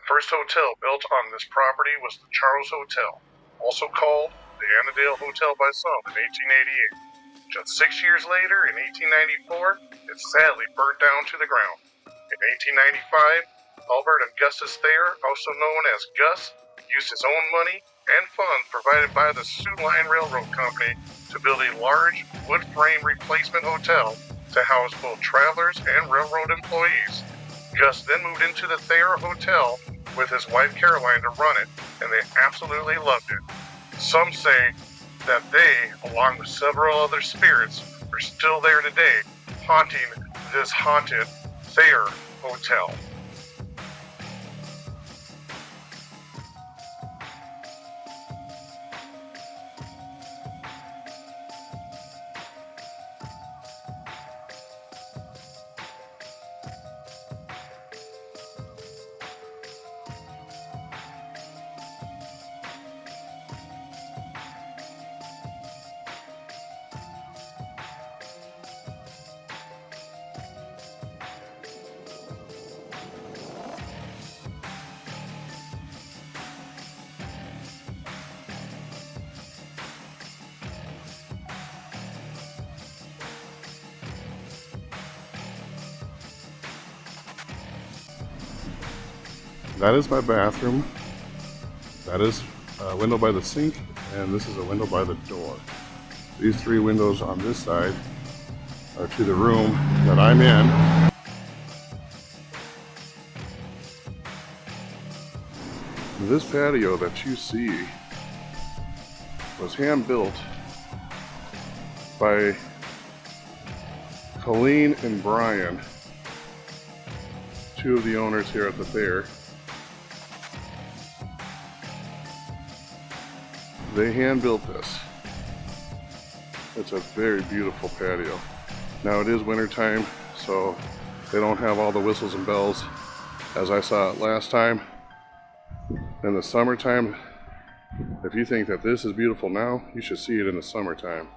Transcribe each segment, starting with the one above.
The first hotel built on this property was the Charles Hotel, also called the Annadale Hotel by some in 1888. Just 6 years later, in 1894, it sadly burnt down to the ground. In 1895, Albert Augustus Thayer, also known as Gus, used his own money and funds provided by the Sioux Line Railroad Company to build a large wood frame replacement hotel to house both travelers and railroad employees. Gus then moved into the Thayer Hotel with his wife Caroline to run it, and they absolutely loved it. Some say that they, along with several other spirits, are still there today, haunting this haunted Thayer Hotel. That is my bathroom. That is a window by the sink, and this is a window by the door. These three windows on this side are to the room that I'm in. This patio that you see was hand built by Colleen and Brian, two of the owners here at the Thayer. They hand built this. It's a very beautiful patio. Now it is winter time, so they don't have all the whistles and bells as I saw it last time. In the summertime, if you think that this is beautiful now, you should see it in the summertime.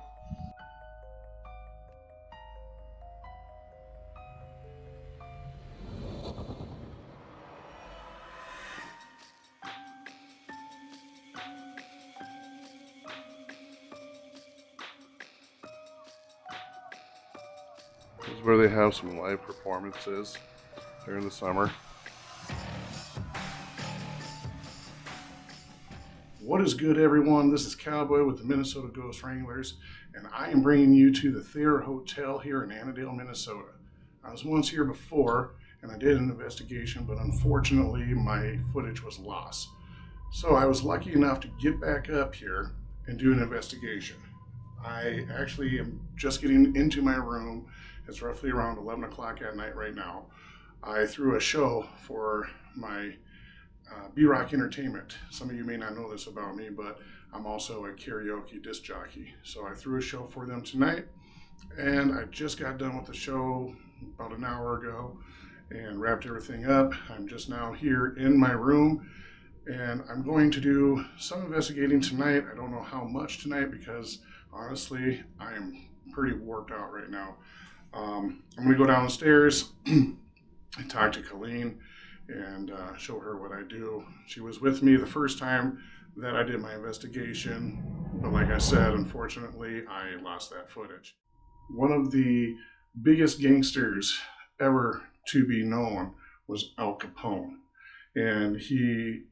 This is where they have some live performances during the summer. What is good, everyone? This is Cowboy with the Minnesota Ghost Wranglers, and I am bringing you to the Thayer Hotel here in Annadale, Minnesota. I was once here before, and I did an investigation, but unfortunately my footage was lost. So I was lucky enough to get back up here and do an investigation. I actually am just getting into my room. It's roughly around 11 o'clock at night right now. I threw a show for my B-Rock Entertainment. Some of you may not know this about me, but I'm also a karaoke disc jockey. So I threw a show for them tonight, and I just got done with the show about an hour ago and wrapped everything up. I'm just now here in my room, and I'm going to do some investigating tonight. I don't know how much tonight because honestly, I am pretty worked out right now. I'm going to go downstairs and talk to Colleen and show her what I do. She was with me the first time that I did my investigation, but like I said, unfortunately, I lost that footage. One of the biggest gangsters ever to be known was Al Capone, and he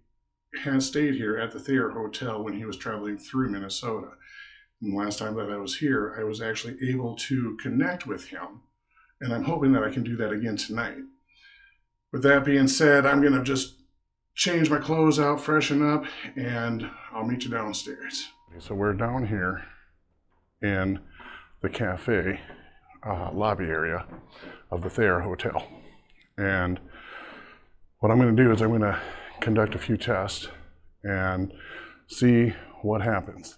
had stayed here at the Thayer Hotel when he was traveling through Minnesota. And the last time that I was here, I was actually able to connect with him, and I'm hoping that I can do that again tonight. With that being said, I'm going to just change my clothes out, freshen up, and I'll meet you downstairs. So we're down here in the cafe lobby area of the Thayer Hotel. And what I'm going to do is I'm going to conduct a few tests and see what happens.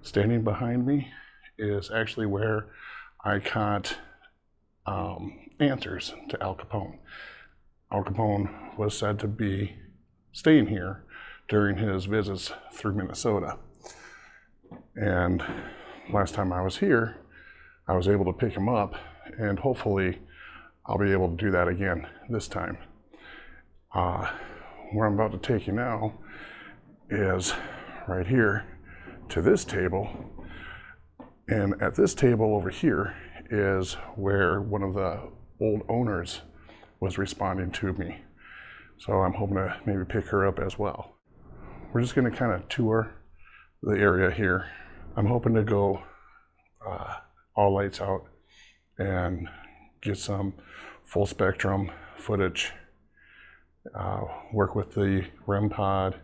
Standing behind me is actually where I caught answers to Al Capone. Al Capone was said to be staying here during his visits through Minnesota. And last time I was here, I was able to pick him up, and hopefully I'll be able to do that again this time. where I'm about to take you now is right here to this table. And at this table over here is where one of the old owners was responding to me. So I'm hoping to maybe pick her up as well. We're just going to kind of tour the area here. I'm hoping to go all lights out and get some full spectrum footage, work with the REM pod,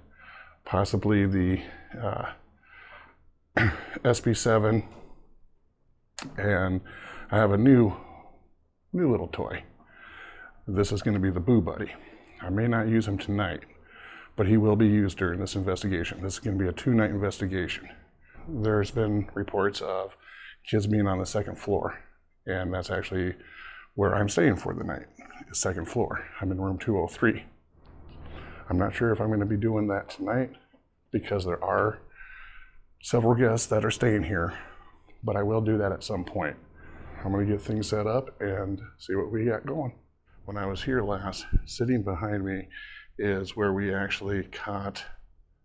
possibly the SB7, and I have a new little toy. This is going to be the Boo Buddy. I may not use him tonight, but he will be used during this investigation. This is going to be a 2-night investigation. There's been reports of kids being on the second floor, and that's actually where I'm staying for the night, the second floor. I'm in room 203. I'm not sure if I'm going to be doing that tonight because there are several guests that are staying here, but I will do that at some point. I'm going to get things set up and see what we got going. When I was here last, sitting behind me is where we actually caught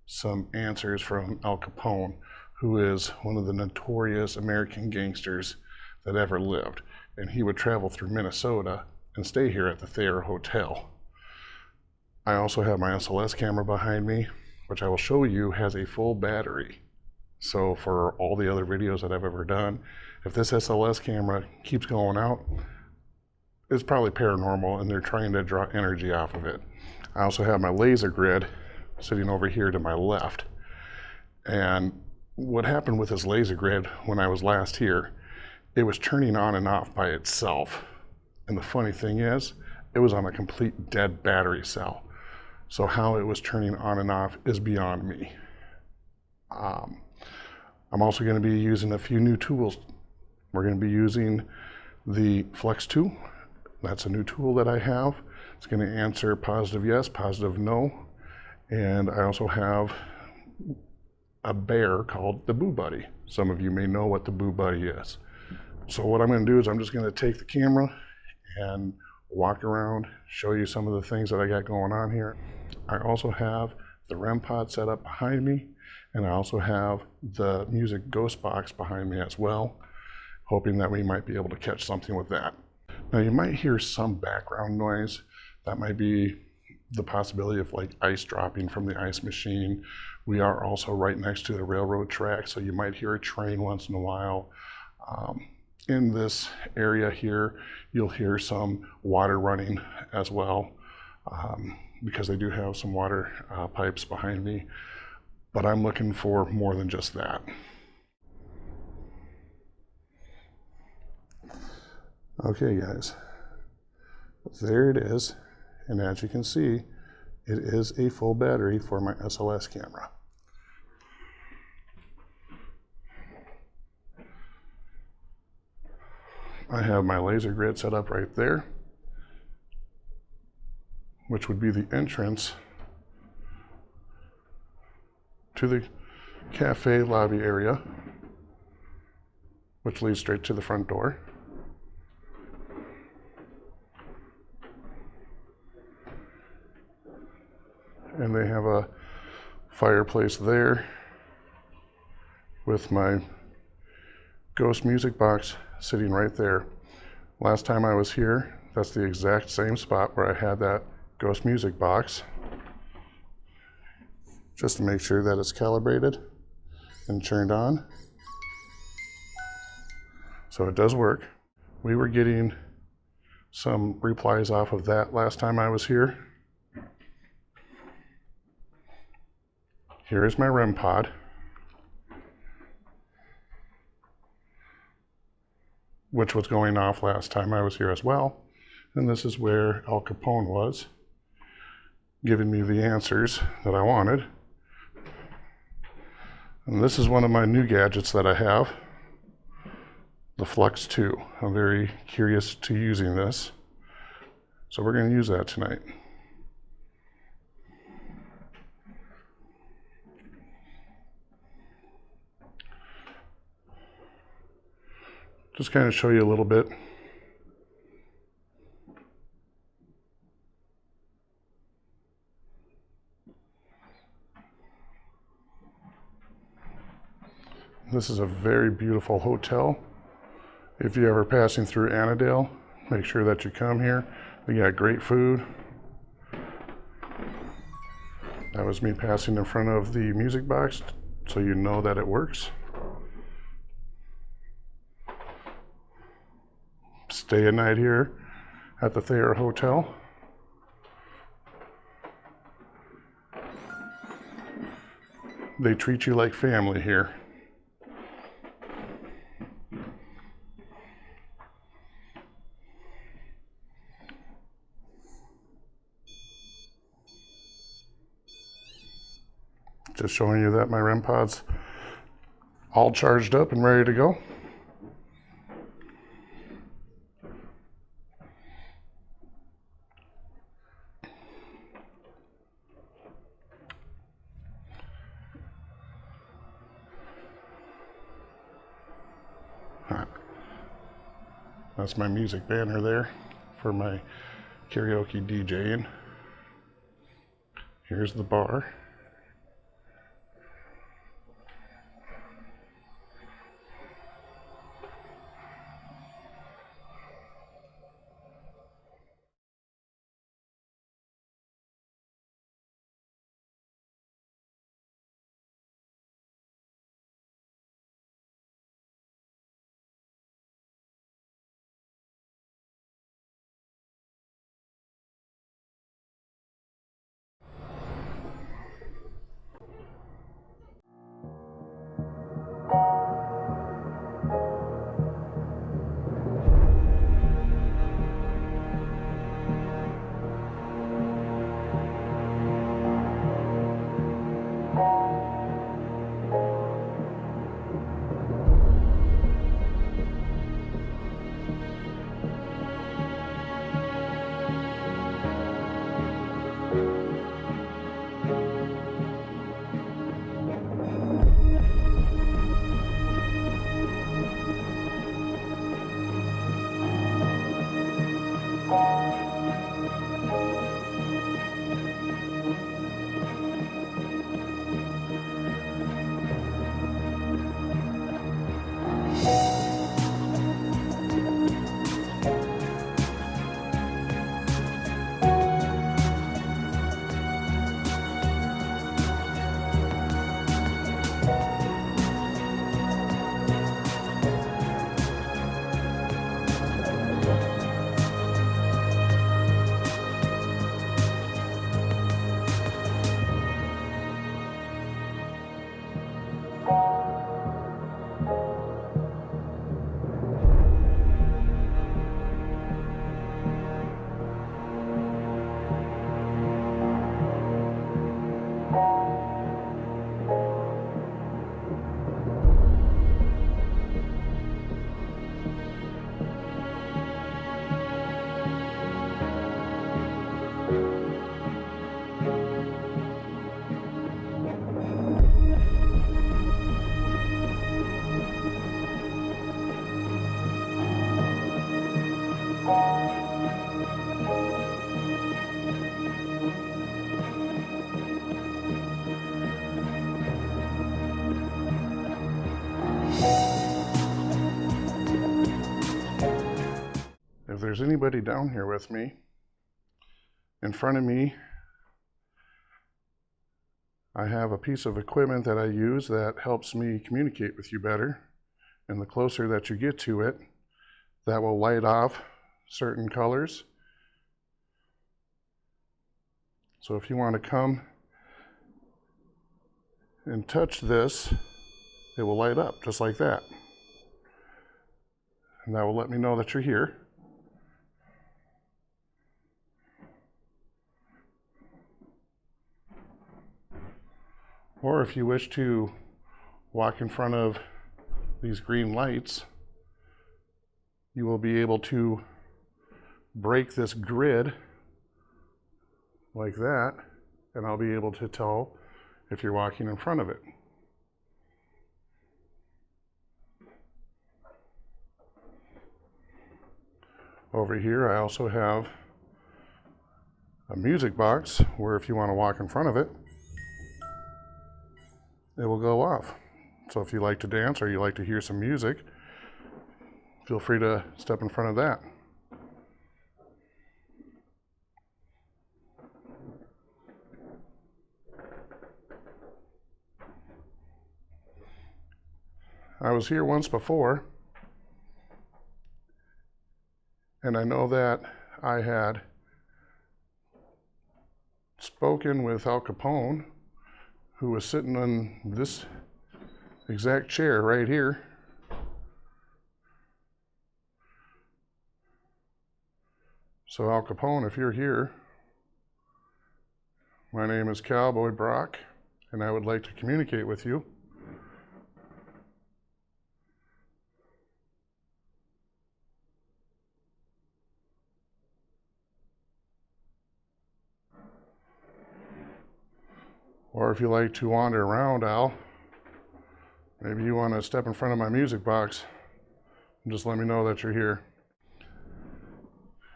some answers from Al Capone, who is one of the notorious American gangsters that ever lived. And he would travel through Minnesota and stay here at the Thayer Hotel. I also have my SLS camera behind me, which I will show you has a full battery. So for all the other videos that I've ever done, if this SLS camera keeps going out, it's probably paranormal and they're trying to draw energy off of it. I also have my laser grid sitting over here to my left. And what happened with this laser grid when I was last here, it was turning on and off by itself. And the funny thing is, it was on a complete dead battery cell. So how it was turning on and off is beyond me. I'm also going to be using a few new tools. We're going to be using the Flex 2. That's a new tool that I have. It's going to answer positive yes, positive no. And I also have a bear called the Boo Buddy. Some of you may know what the Boo Buddy is. So what I'm going to do is I'm just going to take the camera and walk around, show you some of the things that I got going on here. I also have the REM pod set up behind me, and I also have the music ghost box behind me as well, hoping that we might be able to catch something with that. Now you might hear some background noise. That might be the possibility of like ice dropping from the ice machine. We are also right next to the railroad track, so you might hear a train once in a while. In this area here, you'll hear some water running as well, because they do have some water pipes behind me, but I'm looking for more than just that. Okay guys, there it is, and as you can see, it is a full battery for my SLS camera. I have my laser grid set up right there, which would be the entrance to the cafe lobby area, which leads straight to the front door. And they have a fireplace there with my ghost music box sitting right there. Last time I was here, that's the exact same spot where I had that ghost music box, just to make sure that it's calibrated and turned on. So it does work. We were getting some replies off of that last time I was here. Here is my REM pod, which was going off last time I was here as well. And this is where Al Capone was, giving me the answers that I wanted. And this is one of my new gadgets that I have, the Flex 2. I'm very curious to using this, so we're going to use that tonight. Just kind of show you a little bit. This is a very beautiful hotel. If you're ever passing through Annadale, make sure that you come here. They got great food. That was me passing in front of the music box, so you know that it works. Stay a night here at the Thayer Hotel. They treat you like family here. Just showing you that my REM pod's all charged up and ready to go. That's my music banner there for my karaoke DJing. Here's the bar. If there's anybody down here with me, in front of me, I have a piece of equipment that I use that helps me communicate with you better. And the closer that you get to it, that will light off certain colors. So if you want to come and touch this, it will light up just like that. And that will let me know that you're here. Or if you wish to walk in front of these green lights, you will be able to break this grid like that, and I'll be able to tell if you're walking in front of it. Over here, I also have a music box where if you want to walk in front of it, it will go off. So if you like to dance or you like to hear some music, feel free to step in front of that. I was here once before, and I know that I had spoken with Al Capone, who was sitting in this exact chair right here. So Al Capone, if you're here, my name is Cowboy Brock, and I would like to communicate with you. Or if you like to wander around, Al, maybe you want to step in front of my music box and just let me know that you're here.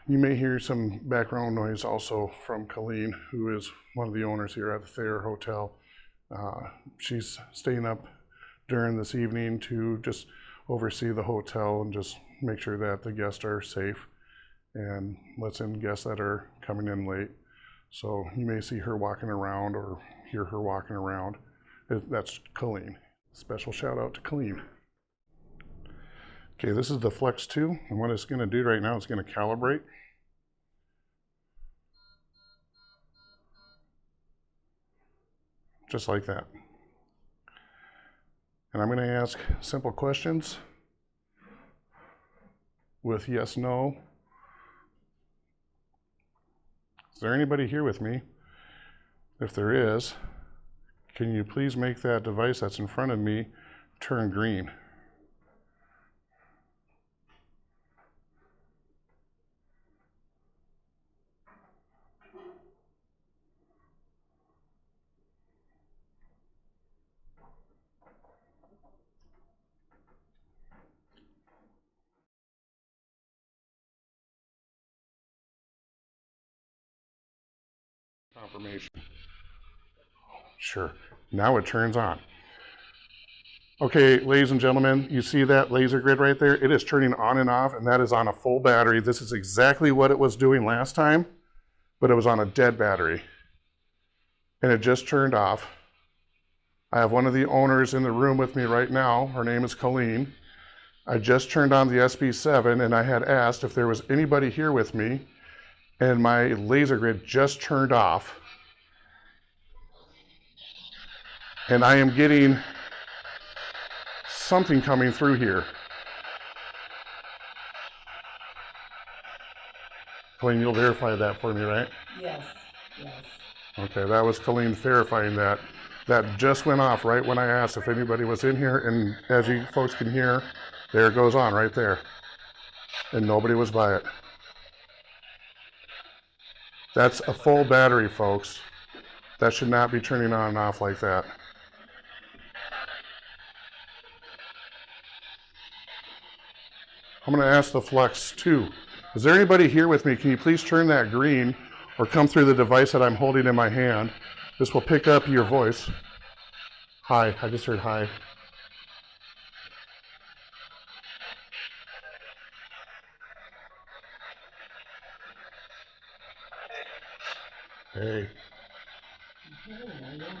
You may hear some background noise also from Colleen, who is one of the owners here at the Thayer Hotel. She's staying up during this evening to just oversee the hotel and just make sure that the guests are safe and lets in guests that are coming in late. So you may see her walking around or hear her walking around. That's Colleen. Special shout out to Colleen. Okay, this is the Flex 2, and what it's going to do right now is going to calibrate. Just like that. And I'm going to ask simple questions with yes, no. Is there anybody here with me? If there is, can you please make that device that's in front of me turn green? Confirmation. Sure. Now it turns on. Okay, ladies and gentlemen, you see that laser grid right there? It is turning on and off, and that is on a full battery. This is exactly what it was doing last time, but it was on a dead battery. And it just turned off. I have one of the owners in the room with me right now. Her name is Colleen. I just turned on the SB7, and I had asked if there was anybody here with me, and my laser grid just turned off. And I am getting something coming through here. Colleen, you'll verify that for me, right? Yes, yes. Okay, that was Colleen verifying that. That just went off right when I asked if anybody was in here, and as you folks can hear, there it goes on right there. And nobody was by it. That's a full battery, folks. That should not be turning on and off like that. I'm going to ask the Flex 2. Is there anybody here with me? Can you please turn that green or come through the device that I'm holding in my hand? This will pick up your voice. Hi, I just heard hi. Hey.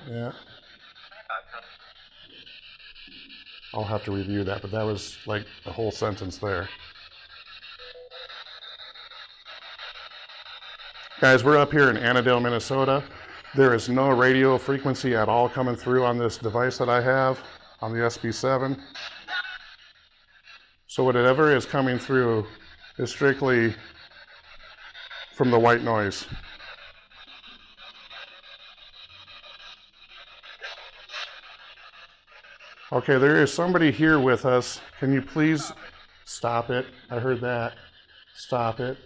Yeah. I'll have to review that, but that was like a whole sentence there. Guys, we're up here in Annadale, Minnesota. There is no radio frequency at all coming through on this device that I have on the SB7. So whatever is coming through is strictly from the white noise. Okay, there is somebody here with us. Can you please stop it? I heard that. Stop it.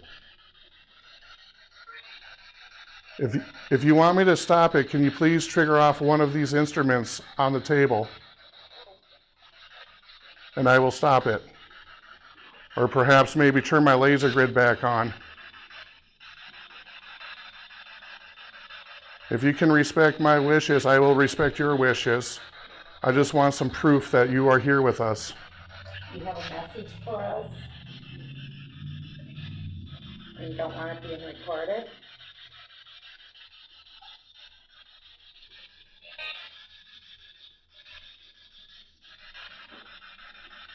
If you want me to stop it, can you please trigger off one of these instruments on the table? And I will stop it. Or perhaps maybe turn my laser grid back on. If you can respect my wishes, I will respect your wishes. I just want some proof that you are here with us. You have a message for us? Or you don't want it being recorded?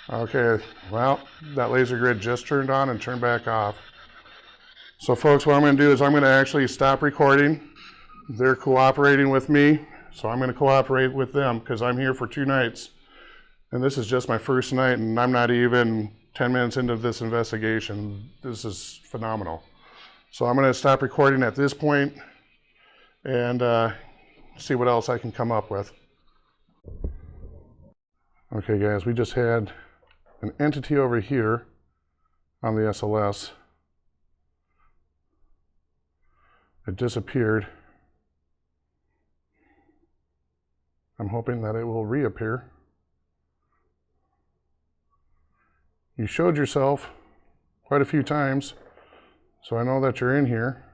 Okay, well, that laser grid just turned on and turned back off. So folks, what I'm going to do is I'm going to actually stop recording. They're cooperating with me, so I'm going to cooperate with them because I'm here for 2 nights. And this is just my first night, and I'm not even 10 minutes into this investigation. This is phenomenal. So I'm going to stop recording at this point and see what else I can come up with. Okay guys, we just had an entity over here on the SLS. It disappeared. I'm hoping that it will reappear. You showed yourself quite a few times, so I know that you're in here.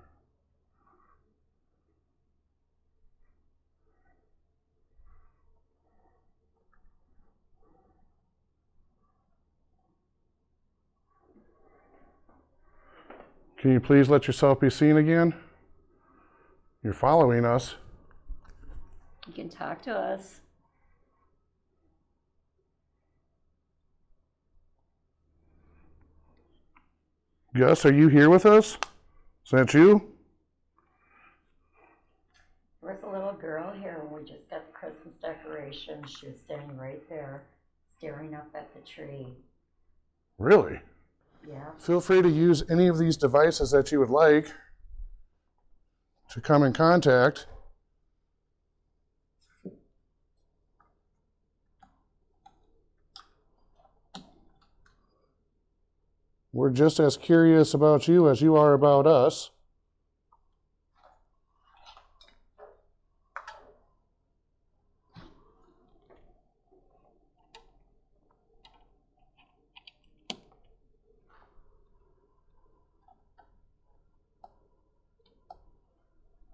Can you please let yourself be seen again? You're following us. You can talk to us. Gus, are you here with us? Is that you? There's a little girl here when we just got the Christmas decorations. She was standing right there, staring up at the tree. Really? Yeah. Feel free to use any of these devices that you would like to come in contact. We're just as curious about you as you are about us.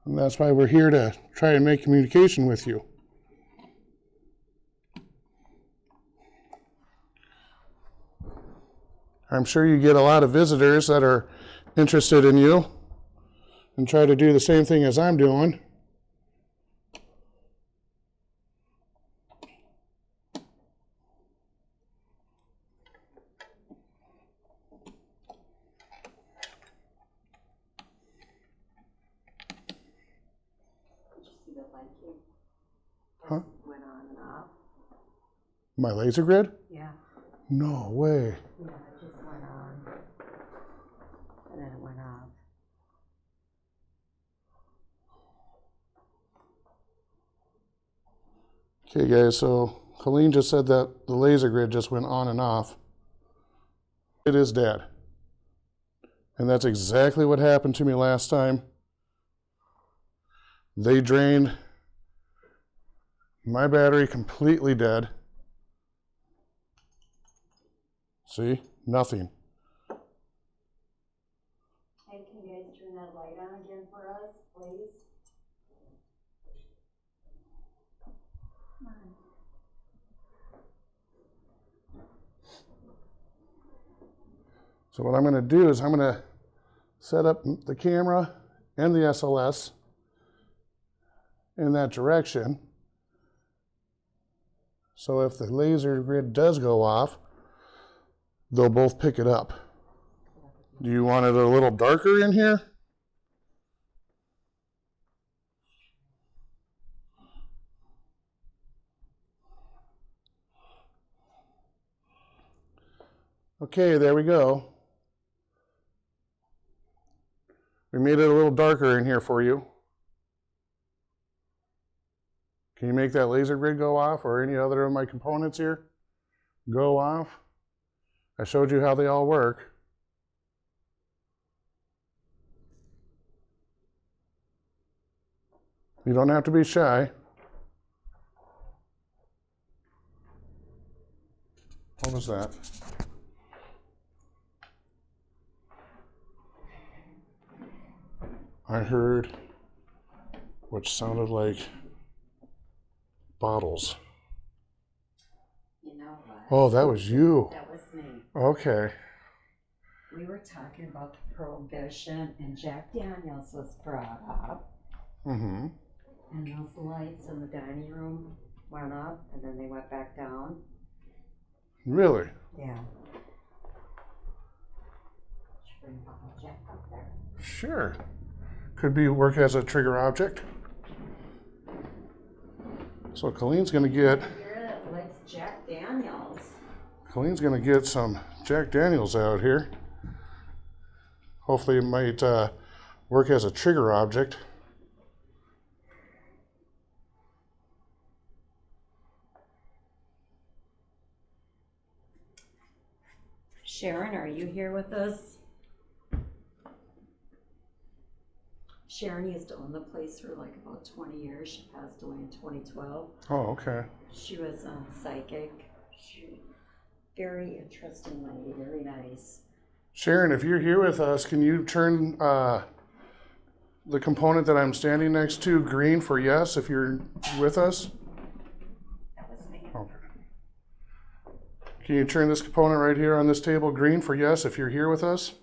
And that's why we're here to try and make communication with you. I'm sure you get a lot of visitors that are interested in you and try to do the same thing as I'm doing. Huh? Went on and off. My laser grid? Yeah. No way. Yeah, it just went on. And then it went off. Okay guys, so Colleen just said that the laser grid just went on and off. It is dead. And that's exactly what happened to me last time. They drained my battery completely dead. See? Nothing. Hey, can you guys turn that light on again for us, please? Come on. So what I'm going to do is I'm going to set up the camera and the SLS in that direction. So if the laser grid does go off, they'll both pick it up. Do you want it a little darker in here? Okay, there we go. We made it a little darker in here for you. Can you make that laser grid go off or any other of my components here go off? I showed you how they all work. You don't have to be shy. What was that? I heard what sounded like bottles. Oh, that was you. That was me. Okay. We were talking about the Prohibition, and Jack Daniels was brought up. Mm-hmm. And those lights in the dining room went up, and then they went back down. Really? Yeah. Should bring Jack up there. Sure. Could be work as a trigger object. So Colleen's gonna get. Here it likes Jack Daniels. Colleen's gonna get some Jack Daniels out here. Hopefully, it might work as a trigger object. Sharon, are you here with us? Sharon used to own the place for like about 20 years. She passed away in 2012. Oh, okay. She was psychic. Very interesting lady, very nice. Sharon, if you're here with us, can you turn the component that I'm standing next to green for yes if you're with us? That was me. Okay. Can you turn this component right here on this table green for yes if you're here with us?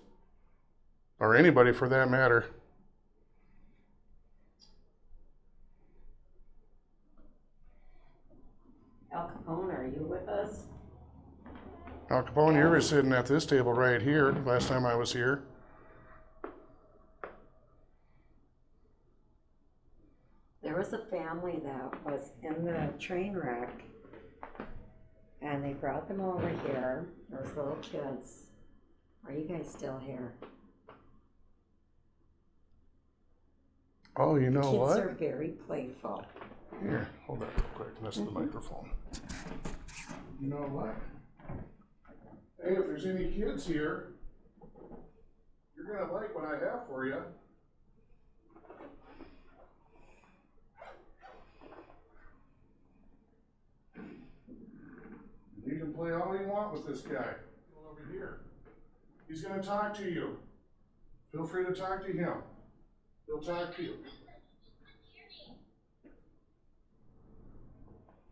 Or anybody for that matter. Al Capone, are you with us? Al Capone, you were sitting at this table right here last time I was here. There was a family that was in the train wreck, and they brought them over here. Those little kids. Are you guys still here? Oh, you know Kids what? are very playful. Here, hold that real quick. That's the microphone. You know what? Hey, if there's any kids here, you're going to like what I have for you. You can play all you want with this guy. Over here. He's going to talk to you. Feel free to talk to him. He'll talk to you.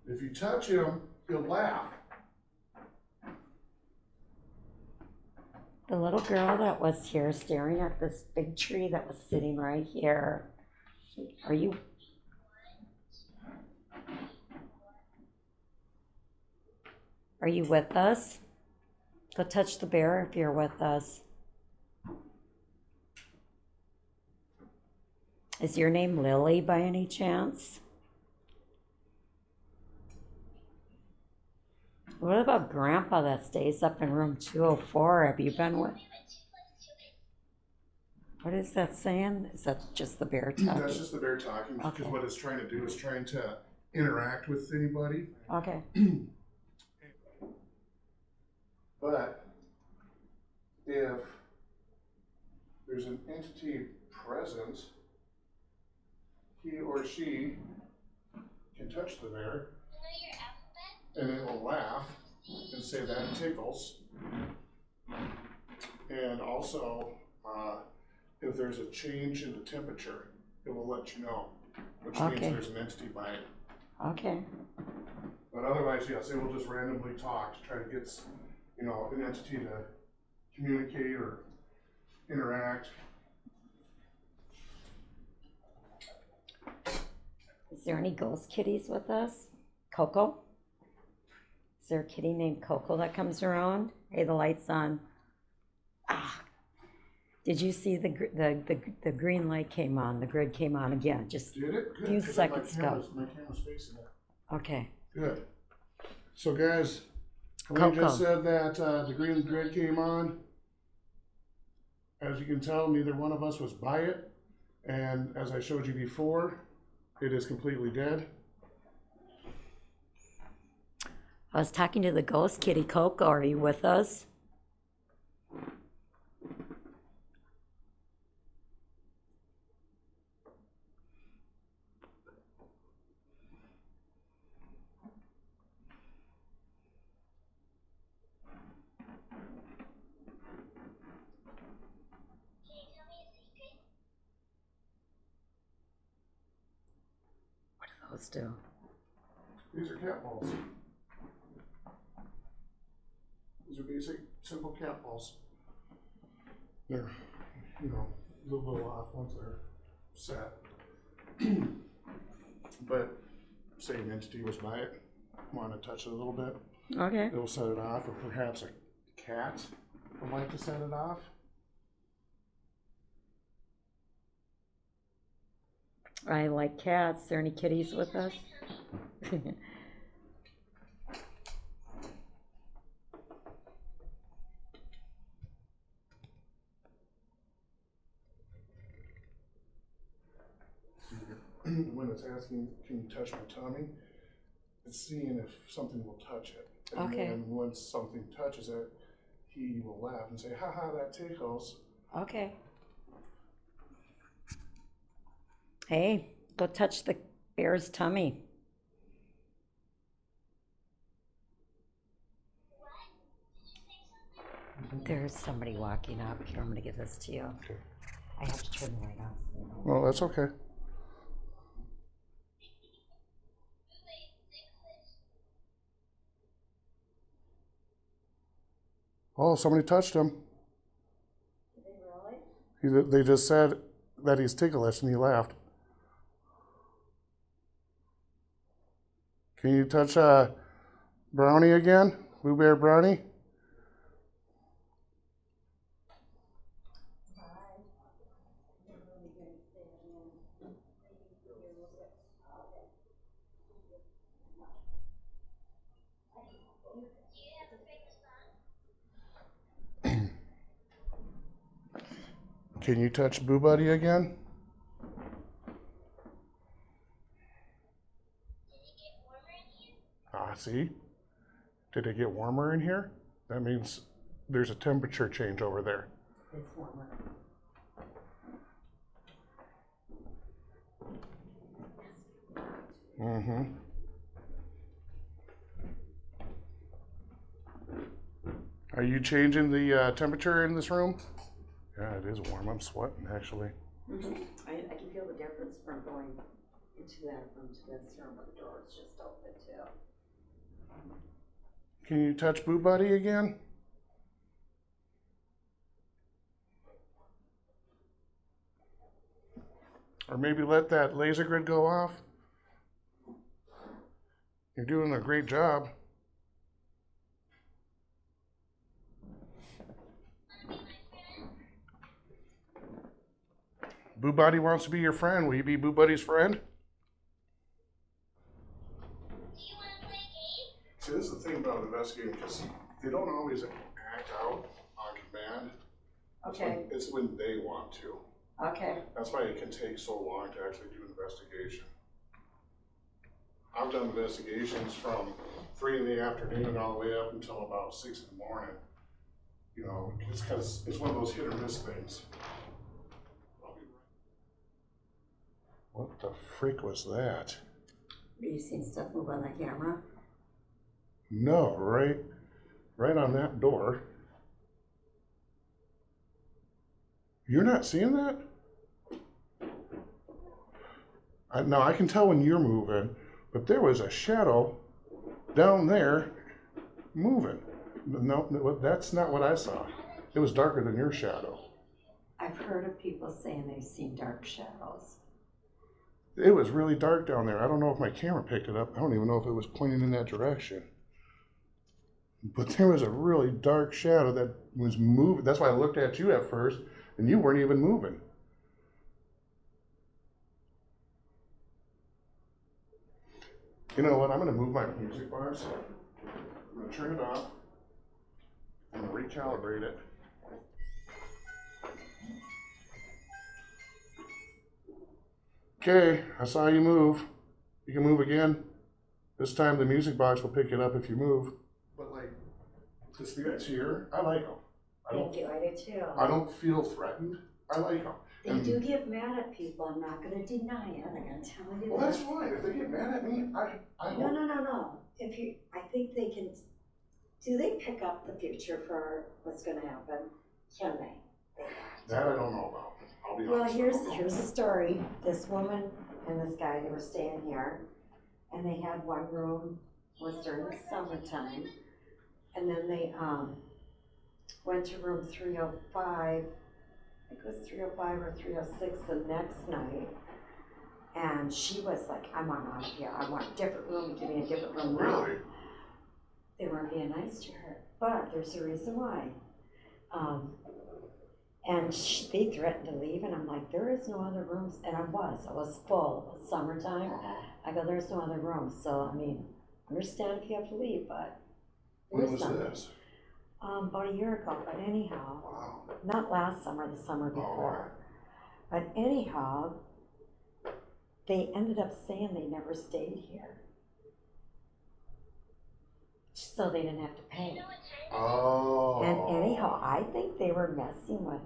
If you touch him, he'll laugh. The little girl that was here staring at this big tree that was sitting right here. Are you? Are you with us? Go touch the bear if you're with us. Is your name Lily by any chance? What about Grandpa that stays up in room 204? Have you been with? What is that saying? Is that just the bear talking? That's just the bear talking, because Okay. what it's trying to do is trying to interact with anybody. Okay. But if there's an entity present, he or she can touch the bear, and it will laugh and say that tickles. And also, if there's a change in the temperature, it will let you know, which means there's an entity by it. Okay. But otherwise, yes, it will just randomly talk to try to get, an entity to communicate or interact. Is there any ghost kitties with us? Coco? Is there a kitty named Coco that comes around? Hey, the light's on. Ah. Did you see the green light came on? The grid came on again. Just Did it? Good. a few seconds ago. My camera's facing it. Okay. Good. So guys, we Coco. just said that the green grid came on. As you can tell, neither one of us was by it. And as I showed you before, it is completely dead. I was talking to the ghost kitty Coco. Are you with us? What do those do? These are cat balls. These are basic, simple cat balls. They're, you know, a little off once they're set. But say an entity was by it, want to touch it a little bit, Okay. it'll set it off, or perhaps a cat would like to set it off. I like cats. Are there any kitties with us? When it's asking, can you touch my tummy? It's seeing if something will touch it. And Okay. then once something touches it, he will laugh and say, ha ha, that tickles. Okay. Hey, go touch the bear's tummy. There's somebody walking up. Here, I'm going to give this to you. Okay. I have to turn the light off. Well, that's okay. Oh, somebody touched him. Did they really? They just said that he's ticklish, and he laughed. Can you touch Brownie again? Blue Bear Brownie? Can you touch Boo Buddy again? Ah, see? Did it get warmer in here? That means there's a temperature change over there. It's warmer. Mm-hmm. Are you changing the temperature in this room? Yeah, it is warm. I'm sweating, actually. Mm-hmm. I can feel the difference from going into that room to this room, but the door is just open too. Can you touch Boo Buddy again? Or maybe let that laser grid go off? You're doing a great job. Boo Buddy wants to be your friend. Will you be Boo Buddy's friend? See, this is the thing about investigating, because they don't always act out on command. Okay. It's when they want to. Okay. That's why it can take so long to actually do an investigation. I've done investigations from 3 in the afternoon all the way up until about 6 in the morning. You know, it's because it's one of those hit or miss things. What the frick was that? Are you seeing stuff move on the camera? No, right on that door. You're not seeing that? No, I can tell when you're moving, but there was a shadow down there moving. No, that's not what I saw. It was darker than your shadow. I've heard of people saying they've seen dark shadows. It was really dark down there. I don't know if my camera picked it up. I don't even know if it was pointing in that direction. But there was a really dark shadow that was moving. That's why I looked at you at first, and you weren't even moving. You know what? I'm going to move my music box. I'm going to turn it off. I'm going to recalibrate it. Okay, I saw you move. You can move again. This time the music box will pick it up if you move. But like, the spirits here, I like them. I do too. I don't feel threatened. I like them. They do get mad at people. I'm not going to deny it. I'm going to tell you. Well, that's fine. If they get mad at me, I hope. No. I think they can. Do they pick up the future for what's going to happen? Can they? That I don't know about. I'll be Well, honest. here's the story. This woman and this guy, they were staying here, and they had one room was during the summertime, and then went to room 305. I think it was 305 or 306 the next night. And she was like, I want a different room, give me a different room now. Really? They weren't being nice to her, but there's a reason why. And they threatened to leave, and I'm like, there is no other rooms. And I was full. It was summertime. I go, there's no other rooms. So, I mean, understand if you have to leave, but When was this? About a year ago, but anyhow, Wow. not last summer, the summer before. Alright. But anyhow, they ended up saying they never stayed here. So they didn't have to pay. Oh. And anyhow, I think they were messing with,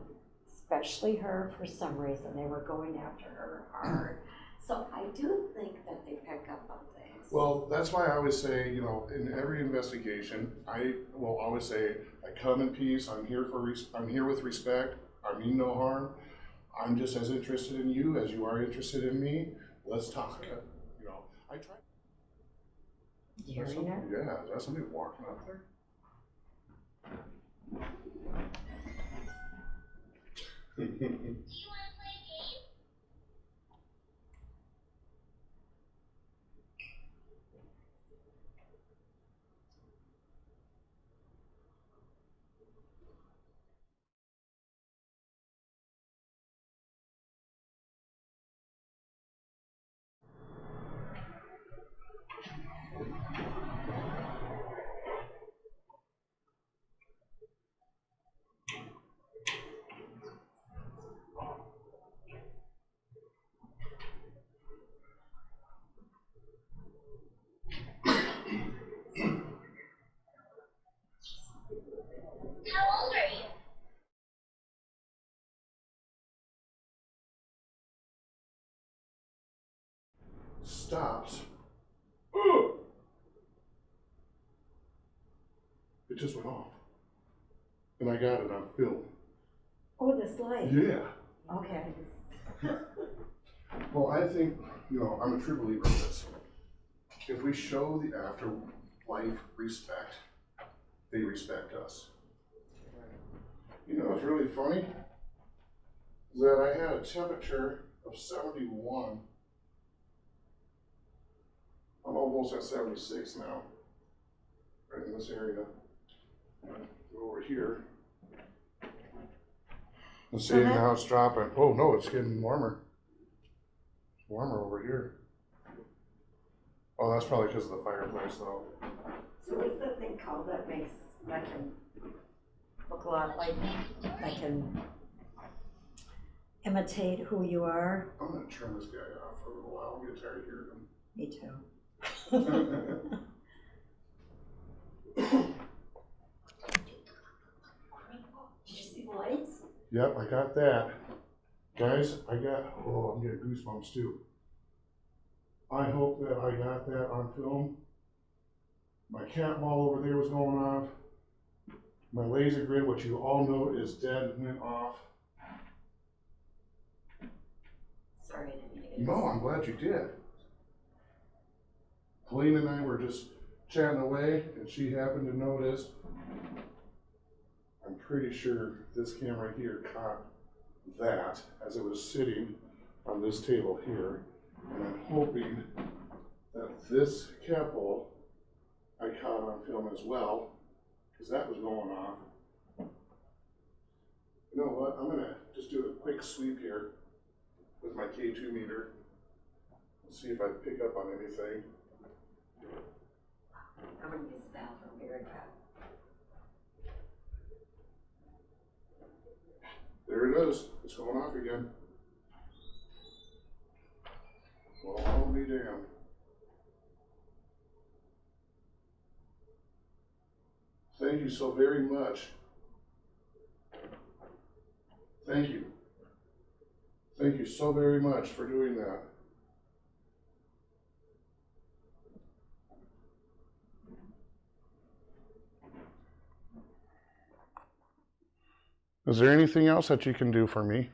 especially her for some reason. They were going after her hard. So I do think that they pick up on things. Well, that's why I always say, you know, in every investigation, I will always say, I come in peace. I'm here with respect. I mean no harm. I'm just as interested in you as you are interested in me. Let's talk. You know, I try. You hearing her? Yeah, is that somebody walking up there? How old are you? Stops. It just went off. And I got it on film. Oh, the slide. Yeah. Okay. Well, I think, you know, I'm a true believer in this. If we show the afterlife respect, they respect us. You know, what's really funny is that I had a temperature of 71. I'm almost at 76 now, right in this area. Over here. And So seeing that- how it's dropping. Oh no, it's getting warmer. It's warmer over here. Oh, that's probably because of the fireplace though. So what's that thing called that can look a lot like, that can imitate who you are? I'm gonna turn this guy off for a little while. I'm getting tired of hearing him. Me too. Did you see the lights? Yep, I got that. Guys, I'm getting goosebumps too. I hope that I got that on film. My cat ball over there was going off. My laser grid, which you all know is dead, went off. Sorry, I didn't mean to get No, I'm glad you did. Helene and I were just chatting away, and she happened to notice. I'm pretty sure this camera here caught that as it was sitting on this table here. And I'm hoping that this cat ball I caught on film as well, because that was going off. You know what? I'm gonna just do a quick sweep here with my K2 meter. Let's see if I pick up on anything. I'm gonna use the bathroom very bad. There it is. It's going off again. Well, I'll be damned. Thank you so very much. Thank you. Thank you so very much for doing that. Is there anything else that you can do for me?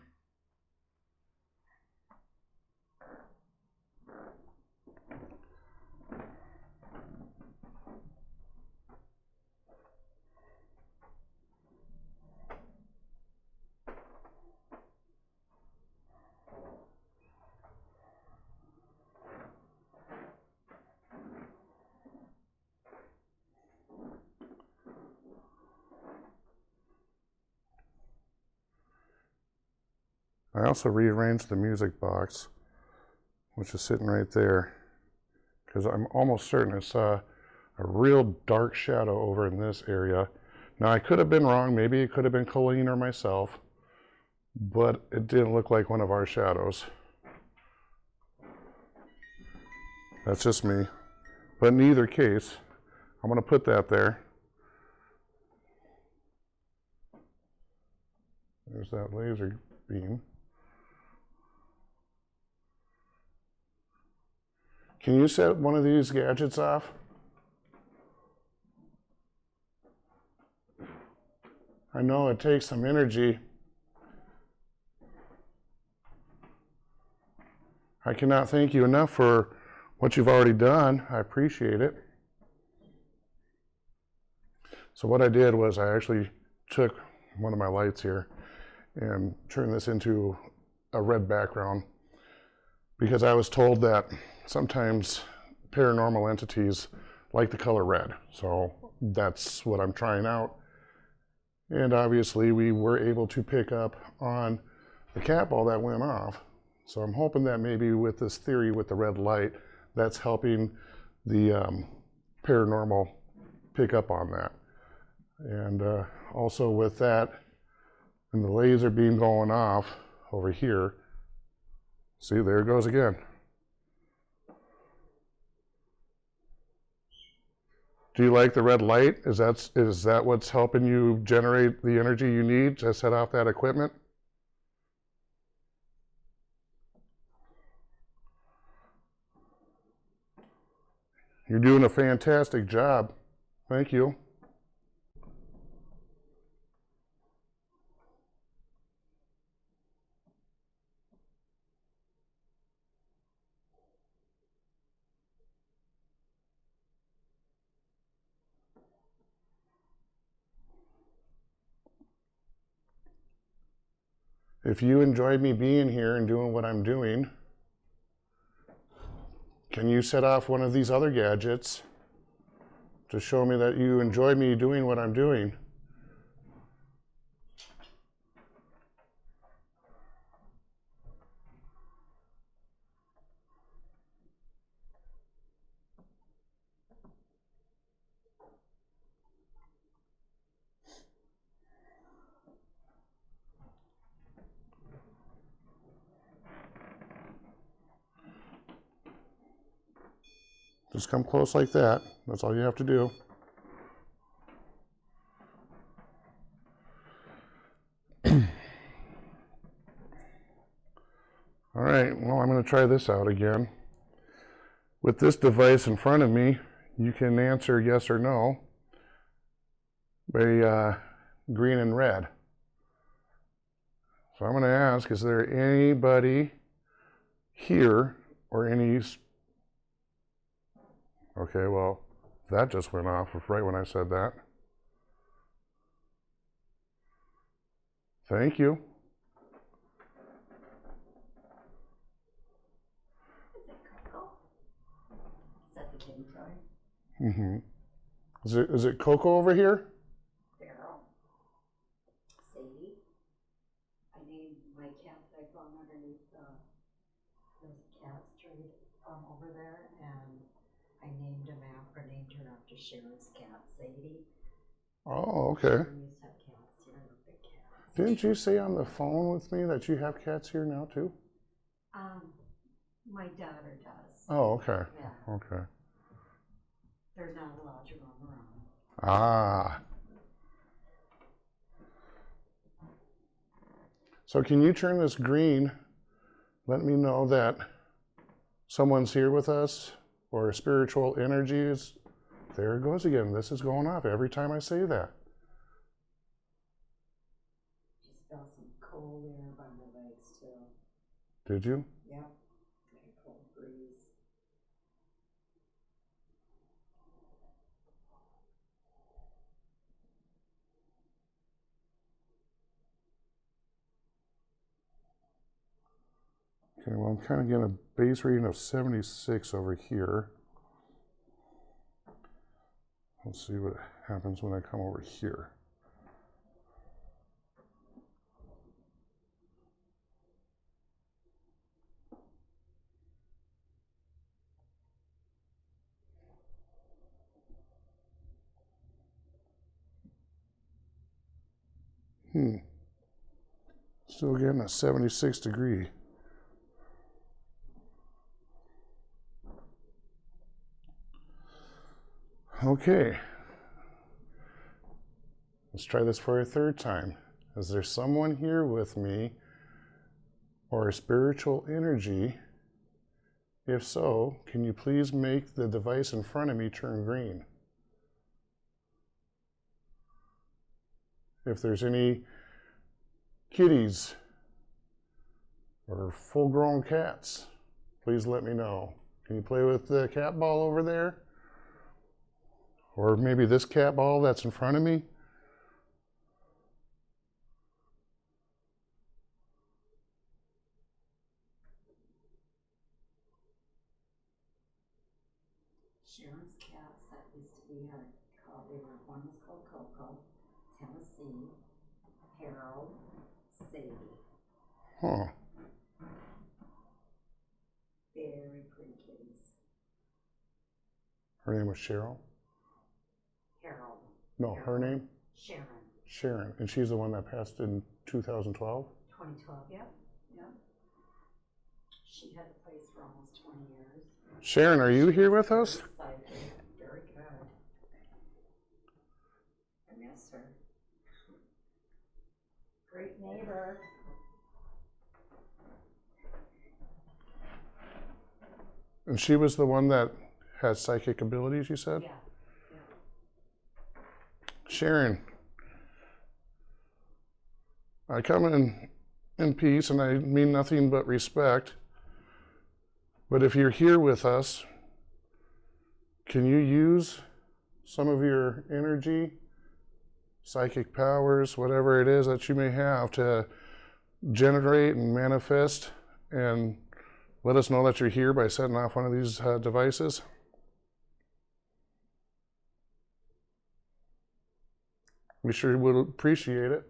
I also rearranged the music box, which is sitting right there, because I'm almost certain I saw a real dark shadow over in this area. Now, I could have been wrong. Maybe it could have been Colleen or myself, but it didn't look like one of our shadows. That's just me. But in either case, I'm going to put that there. There's that laser beam. Can you set one of these gadgets off? I know it takes some energy. I cannot thank you enough for what you've already done. I appreciate it. So what I did was I actually took one of my lights here and turned this into a red background, because I was told that sometimes paranormal entities like the color red. So that's what I'm trying out. And obviously we were able to pick up on the cat ball that went off. So I'm hoping that maybe with this theory with the red light, that's helping the paranormal pick up on that. And also with that, and the laser beam going off over here, see, there it goes again. Do you like the red light? Is that what's helping you generate the energy you need to set off that equipment? You're doing a fantastic job. Thank you. If you enjoyed me being here and doing what I'm doing, can you set off one of these other gadgets to show me that you enjoyed me doing what I'm doing? Just come close like that. That's all you have to do. All right, well, I'm going to try this out again. With this device in front of me, you can answer yes or no by green and red. So I'm going to ask, is there anybody here or any... Okay, well, that just went off right when I said that. Thank you. Is that the kitty toy? Mm-hmm. Is it Coco over here? Barrel. Sadie. I named my cat that I found underneath there's a cat straight over there, and I named her after Sharon's cat, Sadie. Oh, okay. Sharon used to have cats here, big cats. Didn't you say on the phone with me that you have cats here now too? My daughter does. Oh, okay. Yeah. Okay. They're not allowed to roam around. Ah. So can you turn this green? Let me know that someone's here with us, or spiritual energies. There it goes again. This is going off every time I say that. Just felt some cold air by my legs too. Did you? Yep. Like a cold breeze. Okay, well, I'm kind of getting a base reading of 76 over here. Let's see what happens when I come over here. Still getting a 76 degree. Okay. Let's try this for a third time. Is there someone here with me or a spiritual energy? If so, can you please make the device in front of me turn green? If there's any kitties or full-grown cats, please let me know. Can you play with the cat ball over there? Or maybe this cat ball that's in front of me? Sharon's cats that used to be her called, one was called Coco, Tennessee, Harold, Sadie. Huh. Very pretty kitties. Her name was Cheryl? Harold. No, her name? Sharon. Sharon. And she's the one that passed in 2012? 2012, yep. She had the place for almost 20 years. Sharon, are you here with us? Very good. I miss her. Great neighbor. And she was the one that had psychic abilities, you said? Yeah. Sharon, I come in peace and I mean nothing but respect. But if you're here with us, can you use some of your energy, psychic powers, whatever it is that you may have to generate and manifest and let us know that you're here by setting off one of these devices? We sure would appreciate it.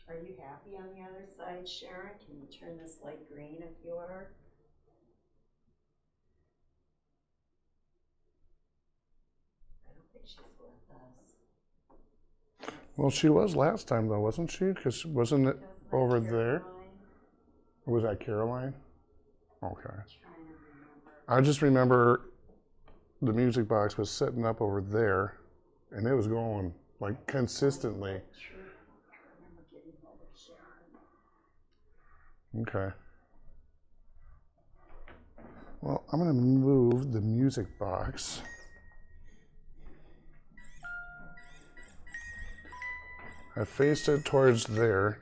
Are you happy on the other side, Sharon? Can you turn this light green if you are? I don't think she's with us. Well, she was last time though, wasn't she? Because wasn't it over there? Or was that Caroline? Okay. I just remember the music box was setting up over there and it was going like consistently. Okay. Well, I'm going to move the music box. I faced it towards there.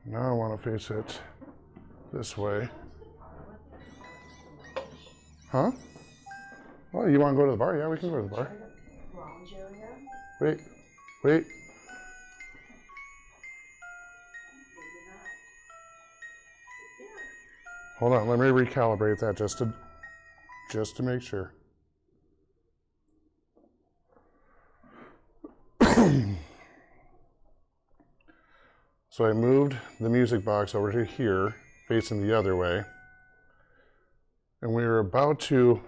Now I want to face it this way. Huh? Oh, you want to go to the bar? Yeah, we can go to the bar. Wait. Hold on, let me recalibrate that just to make sure. So I moved the music box over to here, facing the other way. And we were about to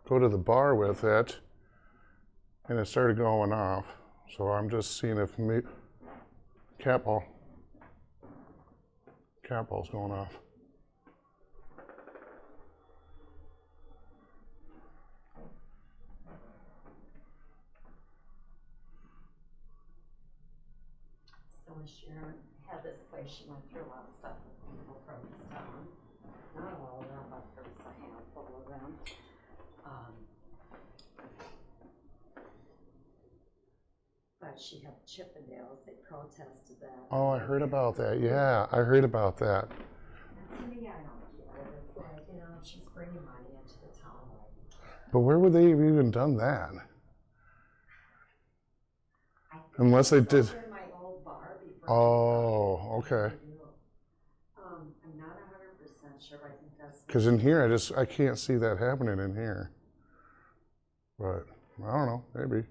go to the bar with it, and it started going off. So I'm just seeing if cat ball's going off. So when Sharon had this place, she went through a lot of stuff with people from this town. Not all of them, but there was a handful of them. But she had Chippendales, they protested that. Oh, I heard about that. Yeah, I heard about that. And to me, I don't care. It's like, she's bringing money into the town. But where would they have even done that? Unless they did. In my old bar before. Oh, okay. I'm not 100% sure. I think that's. Because in here, I can't see that happening in here. But I don't know, maybe.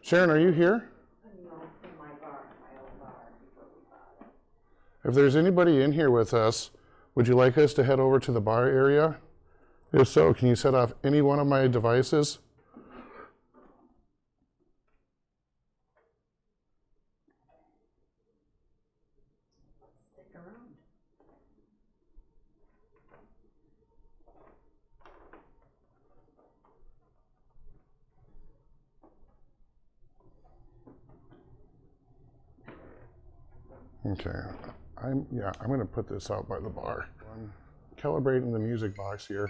Sharon, are you here? In my bar, my old bar before we bought it. If there's anybody in here with us, would you like us to head over to the bar area? If so, can you set off any one of my devices? Okay, I'm gonna put this out by the bar. I'm calibrating the music box here.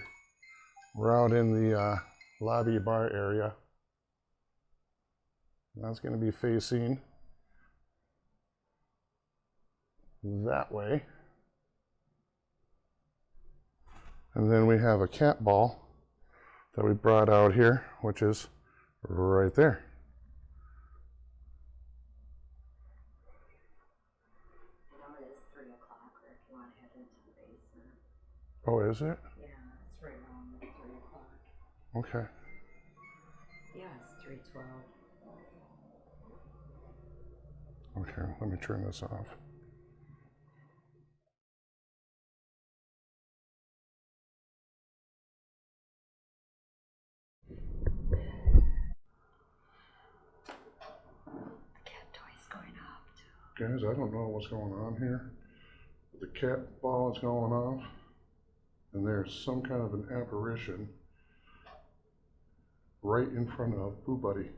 We're out in the lobby bar area. That's gonna be facing that way. And then we have a cat ball that we brought out here, which is right there. It is 3 o'clock, or if you want to head into the basement. Oh, is it? Yeah, it's right around 3 o'clock. Okay. Yeah, it's 3:12. Okay, let me turn this off. The cat toy's going off too. Guys, I don't know what's going on here. The cat ball is going off, and there's some kind of an apparition right in front of Boo Buddy.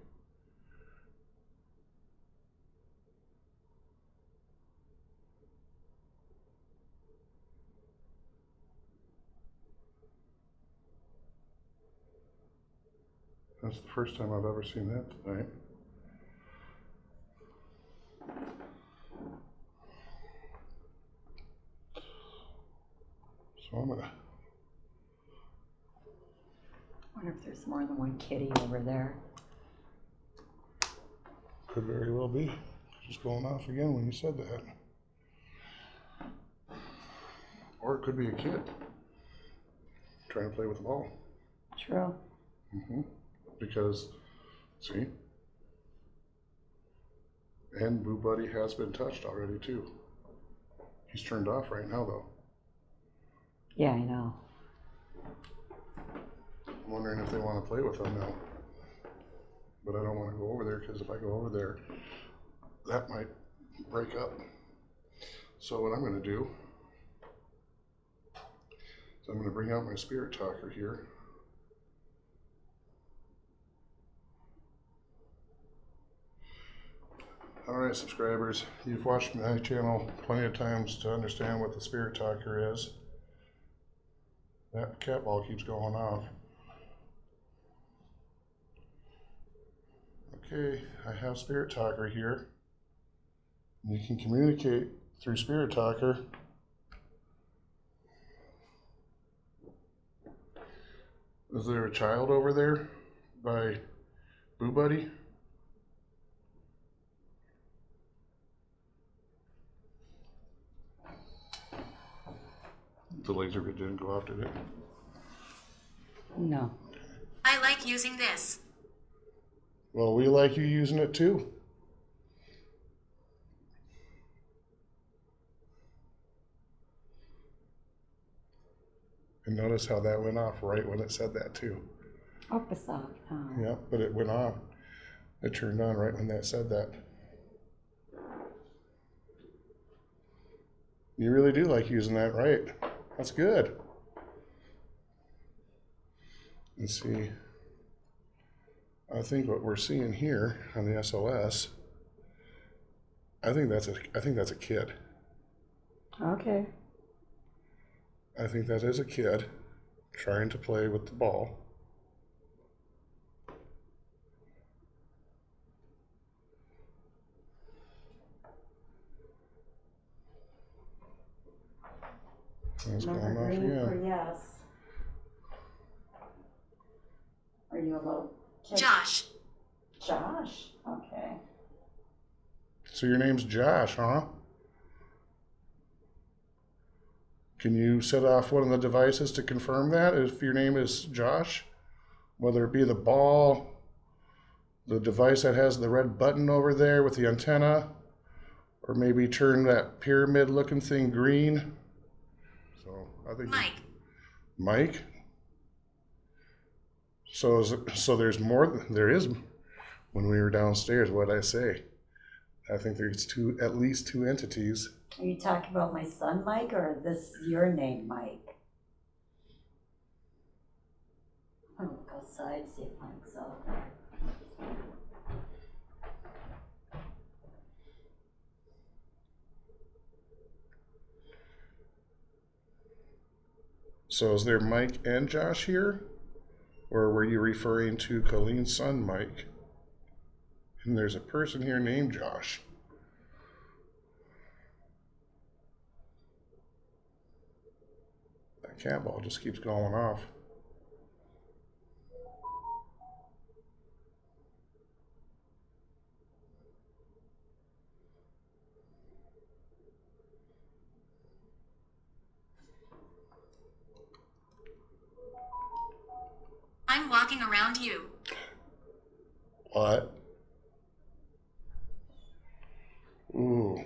That's the first time I've ever seen that tonight. So I'm gonna. I wonder if there's more than one kitty over there. Could very well be. Just going off again when you said that. Or it could be a kid trying to play with the ball. True. Because, see? And Boo Buddy has been touched already too. He's turned off right now though. Yeah, I know. I'm wondering if they want to play with him now. But I don't want to go over there because if I go over there, that might break up. So what I'm going to do is I'm going to bring out my spirit talker here. Alright subscribers, you've watched my channel plenty of times to understand what the spirit talker is. That cat ball keeps going off. Okay, I have Spirit Talker here. You can communicate through Spirit Talker. Is there a child over there by Boo Buddy? The laser didn't go off, did it? No. I like using this. Well, we like you using it too. And notice how that went off right when it said that too. Oh, it's off. Oh. Yeah, but it went on. It turned on right when that said that. You really do like using that, right? That's good. Let's see. I think what we're seeing here on the SOS, I think that's a kid. Okay. I think that is a kid trying to play with the ball. It's going Remember off green for again. yes. Are you a little kid? Josh. Josh? Okay. So your name's Josh, huh? Can you set off one of the devices to confirm that if your name is Josh? Whether it be the ball, the device that has the red button over there with the antenna, or maybe turn that pyramid looking thing green. So I think Mike. Mike? So there's more, there is, when we were downstairs, what did I say? I think there's at least two entities. Are you talking about my son, Mike, or this your name, Mike? I'm gonna look outside, see if Mike's out there. So is there Mike and Josh here? Or were you referring to Colleen's son, Mike? And there's a person here named Josh. That cat ball just keeps going off. I'm walking around you. What? Ooh.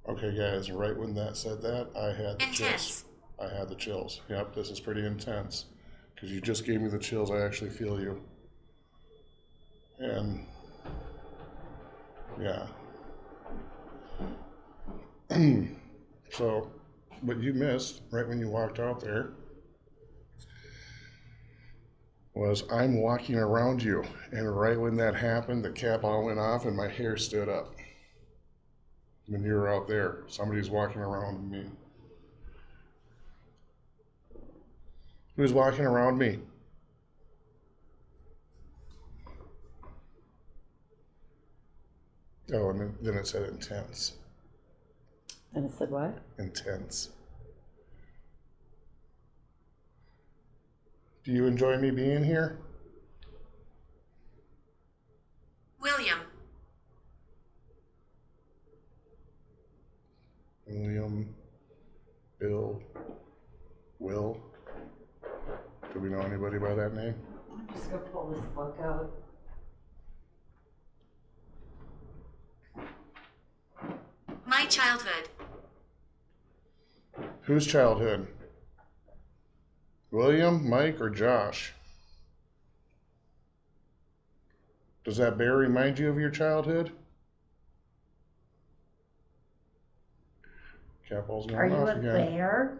Okay, guys, right when that said that, I had the chills. Intense. I had the chills. Yep, this is pretty intense. Because you just gave me the chills. I actually feel you. And, yeah. So, what you missed right when you walked out there was I'm walking around you. And right when that happened, the cap all went off and my hair stood up. When you were out there, somebody's walking around me. Who's walking around me? Oh, and then it said intense. And it said what? Intense. Do you enjoy me being here? William. William, Bill, Will. Do we know anybody by that name? I'm just gonna pull this book out. My childhood. Whose childhood? William, Mike, or Josh? Does that bear remind you of your childhood? Cat ball's Are going you off a again. bear?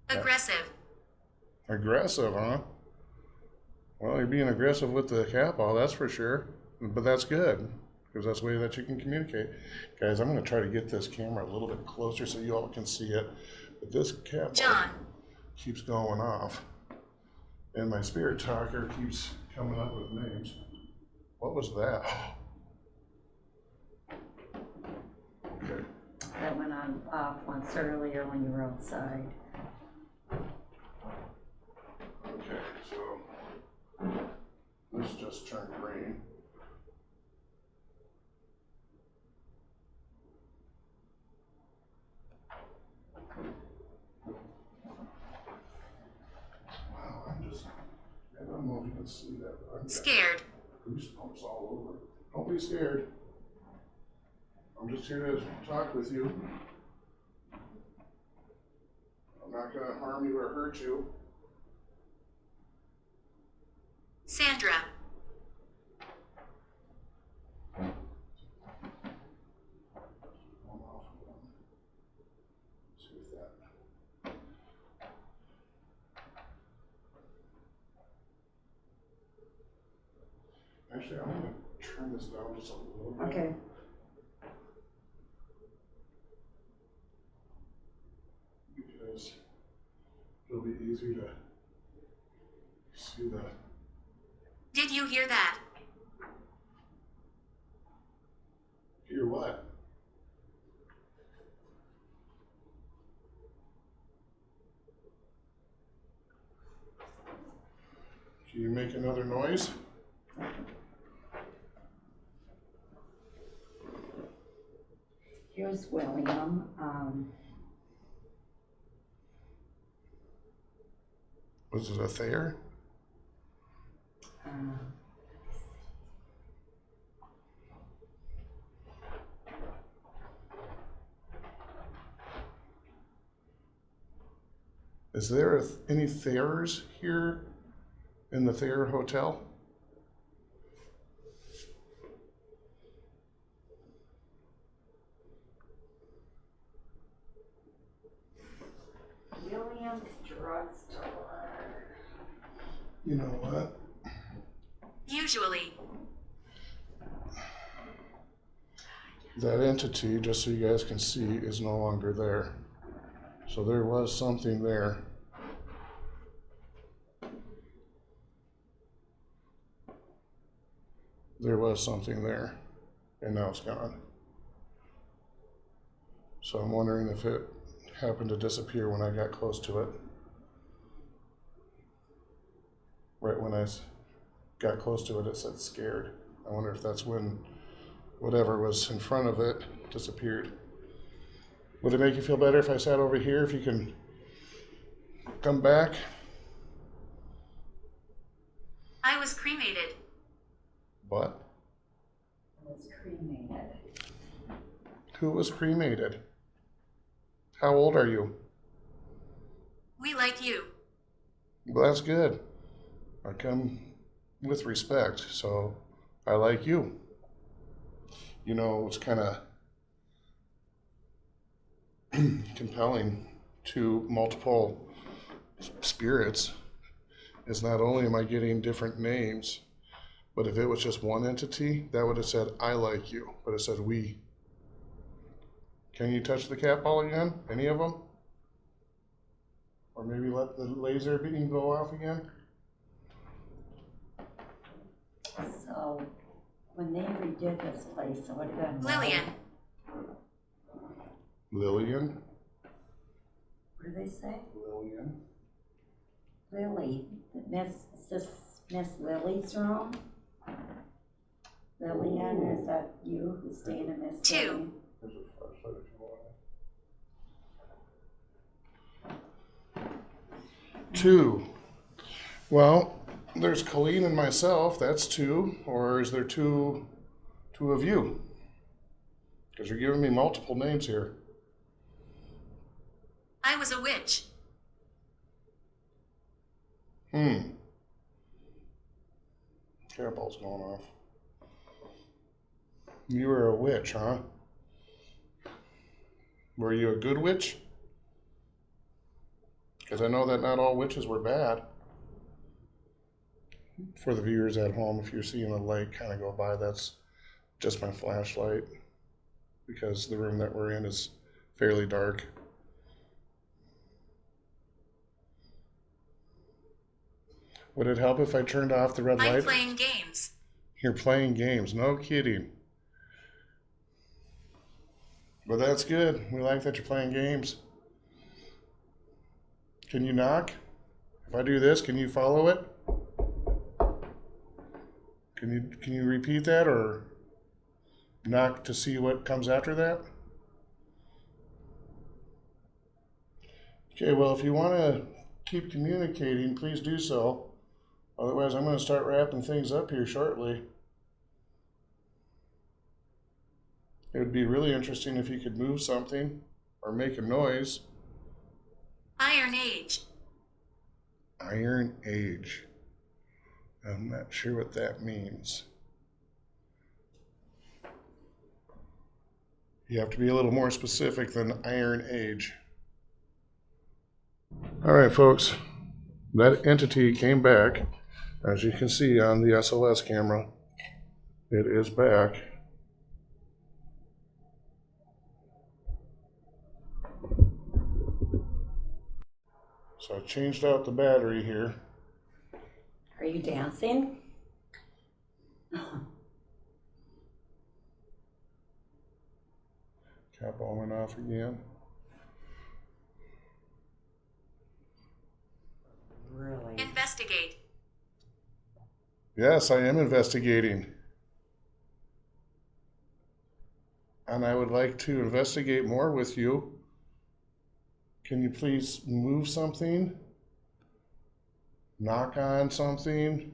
Aggressive. Aggressive, huh? Well, you're being aggressive with the cat ball, that's for sure. But that's good, because that's the way that you can communicate. Guys, I'm going to try to get this camera a little bit closer so you all can see it. But this cat ball John. keeps going off. And my spirit talker keeps coming up with names. What was that? Okay. That went on off once earlier when you were outside. Okay, so this just turned green. Wow, I don't know if you can see that, but I've got Scared. goosebumps all over. Don't be scared. I'm just here to talk with you. I'm not going to harm you or hurt you. Sandra. See if that. Actually, I'm going to turn this down just a little bit. Okay. Because it'll be easy to see the. Did you hear that? Hear what? Can you make another noise? Here's William. Was it a Thayer? Is there any Thayers here in the Thayer Hotel? William's drugstore. You know what? Usually. That entity, just so you guys can see, is no longer there. So there was something there. There was something there, and now it's gone. So I'm wondering if it happened to disappear when I got close to it. Right when I got close to it, it said scared. I wonder if that's when whatever was in front of it disappeared. Would it make you feel better if I sat over here, if you can come back? I was cremated. What? Was cremated. Who was cremated? How old are you? We like you. Well, that's good. I come with respect, so I like you. You know, it's kind of compelling to multiple spirits is not only am I getting different names, but if it was just one entity, that would have said, I like you, but it said we. Can you touch the cat ball again? Any of them? Or maybe let the laser beam go off again? So, when they redid this place, it would have been Lillian. Lillian? What do they say? Lillian? Lily, is this Miss Lily's room? Lillian, is that you who's staying in Miss 2. Lily? There's a flashlight if you want it. 2. Well, there's Colleen and myself, that's 2. Or is there two of you? Because you're giving me multiple names here. I was a witch. Cat ball's going off. You were a witch, huh? Were you a good witch? Because I know that not all witches were bad. For the viewers at home, if you're seeing a light kind of go by, that's just my flashlight. Because the room that we're in is fairly dark. Would it help if I turned off the red I'm light? playing games. You're playing games, no kidding. But that's good. We like that you're playing games. Can you knock? If I do this, can you follow it? Can you repeat that or knock to see what comes after that? Okay, well, if you want to keep communicating, please do so. Otherwise, I'm going to start wrapping things up here shortly. It would be really interesting if you could move something or make a noise. Iron Age. Iron Age. I'm not sure what that means. You have to be a little more specific than Iron Age. All right, folks. That entity came back. As you can see on the SLS camera, it is back. So I changed out the battery here. Are you dancing? Cat ball went off again. Really? Investigate. Yes, I am investigating. And I would like to investigate more with you. Can you please move something? Knock on something?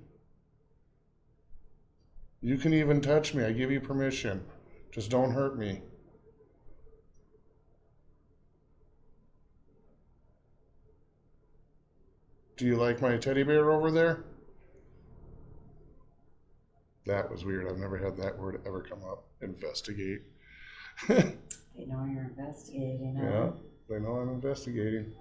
You can even touch me. I give you permission. Just don't hurt me. Do you like my teddy bear over there? That was weird. I've never had that word ever come up. Investigate. They know you're investigating. Huh? Yeah, they know I'm investigating.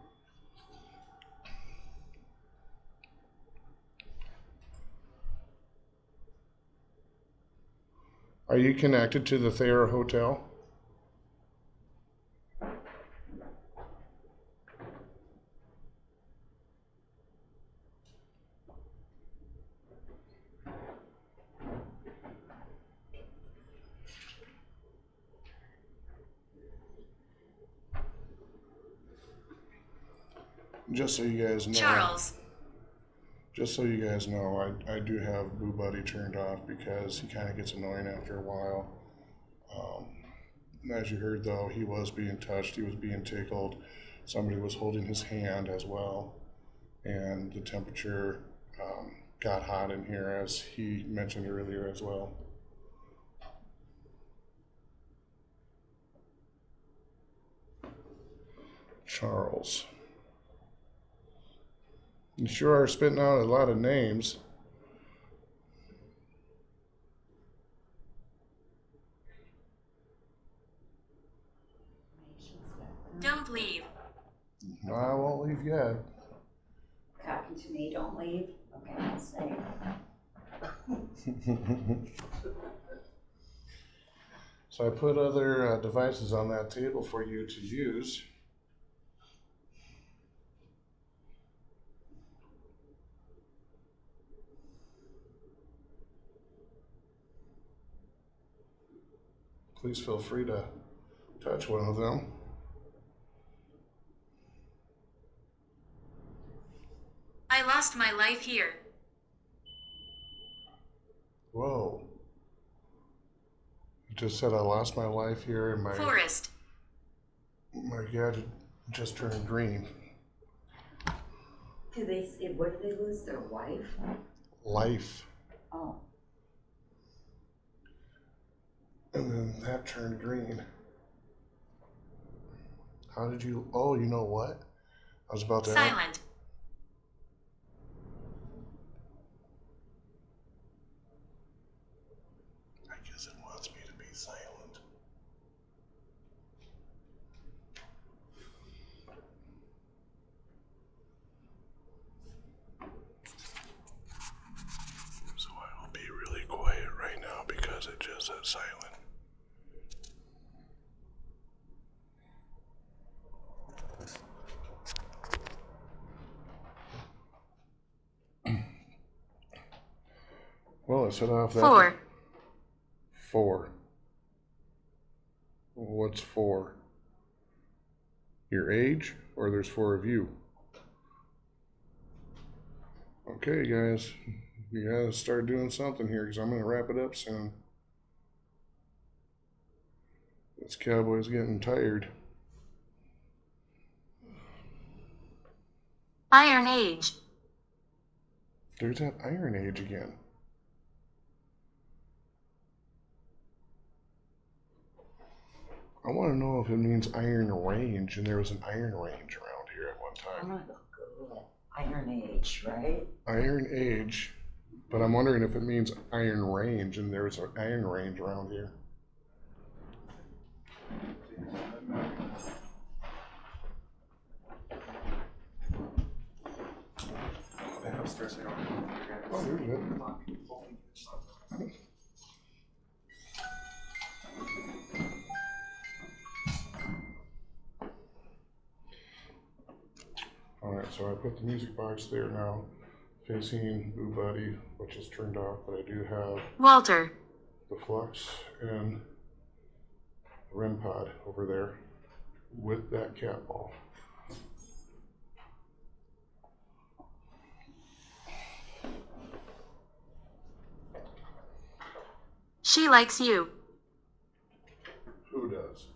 Are you connected to the Thayer Hotel? Just so you guys know, Charles. just so you guys know, I do have Boo Buddy turned off because he kind of gets annoying after a while. As you heard, though, he was being touched, he was being tickled. Somebody was holding his hand as well, and the temperature got hot in here, as he mentioned earlier as well. Charles. You sure are spitting out a lot of names. Don't leave. No, I won't leave yet. Talking to me, don't leave. Okay, I'll stay. So I put other devices on that table for you to use. Please feel free to touch one of them. I lost my life here. Whoa. It just said I lost my life here and my Forest. gadget just turned green. Do they say, what did they lose, their wife? Life. Oh, And then that turned green. How did you, oh, you know what? I was about to Silent. I guess it wants me to be silent. So I will be really quiet right now because it just said silent. Well, I set off that. 4. 4. What's 4? Your age, or there's 4 of you? Okay, guys, you gotta start doing something here because I'm gonna wrap it up soon. This cowboy's getting tired. Iron Age. There's that Iron Age again. I want to know if it means Iron Range, and there was an Iron Range around here at one I'm time. gonna go Google it. Iron Age, right? Iron Age, but I'm wondering if it means Iron Range, and there's an Iron Range around here. Oh, there's it. Alright, so I put the music box there now, facing Boo Buddy, which is turned off, but I do have Walter. the Flux and the REM pod over there with that cat ball. She likes you. Who does?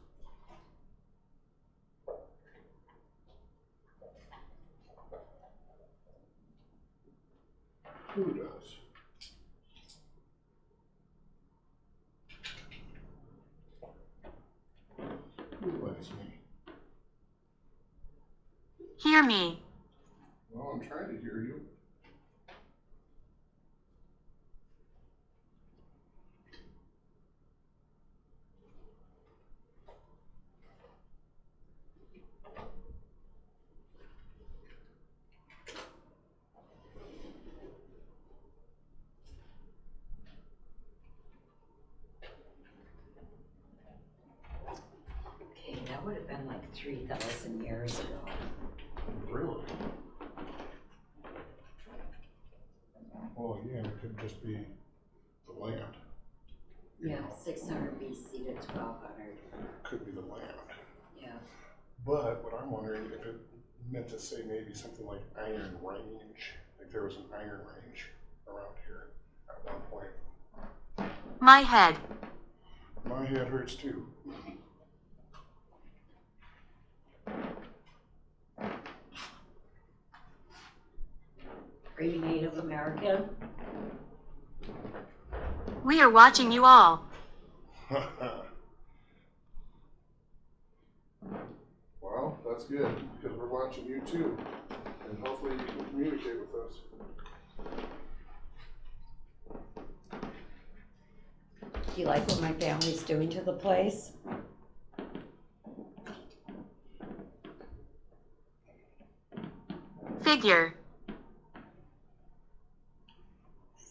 Who does? Who likes me? Hear me. Well, I'm trying to hear you. Okay, that would have been like 3,000 years ago. Really? Well, again, it could just be the land. Yeah, 600 BC to 1200. Could be the land. Yeah. But what I'm wondering, if it meant to say maybe something like iron range. Like there was an iron range around here at one point. My head. My head hurts too. Are you Native American? We are watching you all. Well, that's good, because we're watching you too. And hopefully you can communicate with us. Do you like what my family's doing to the place? Figure.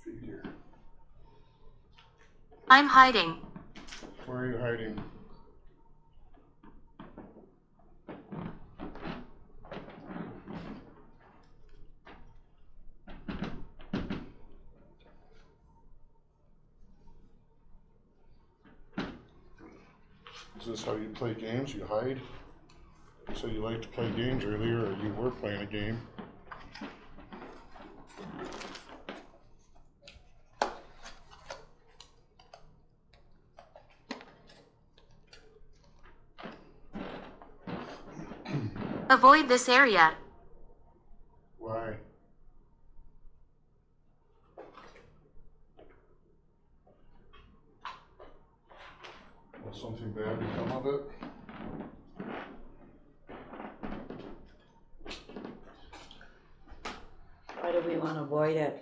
Figure. I'm hiding. Where are you hiding? Is this how you play games? You hide? You said you liked to play games earlier, or you were playing a game. Avoid this area. Why? Will something bad become of it? Why do we want to avoid it?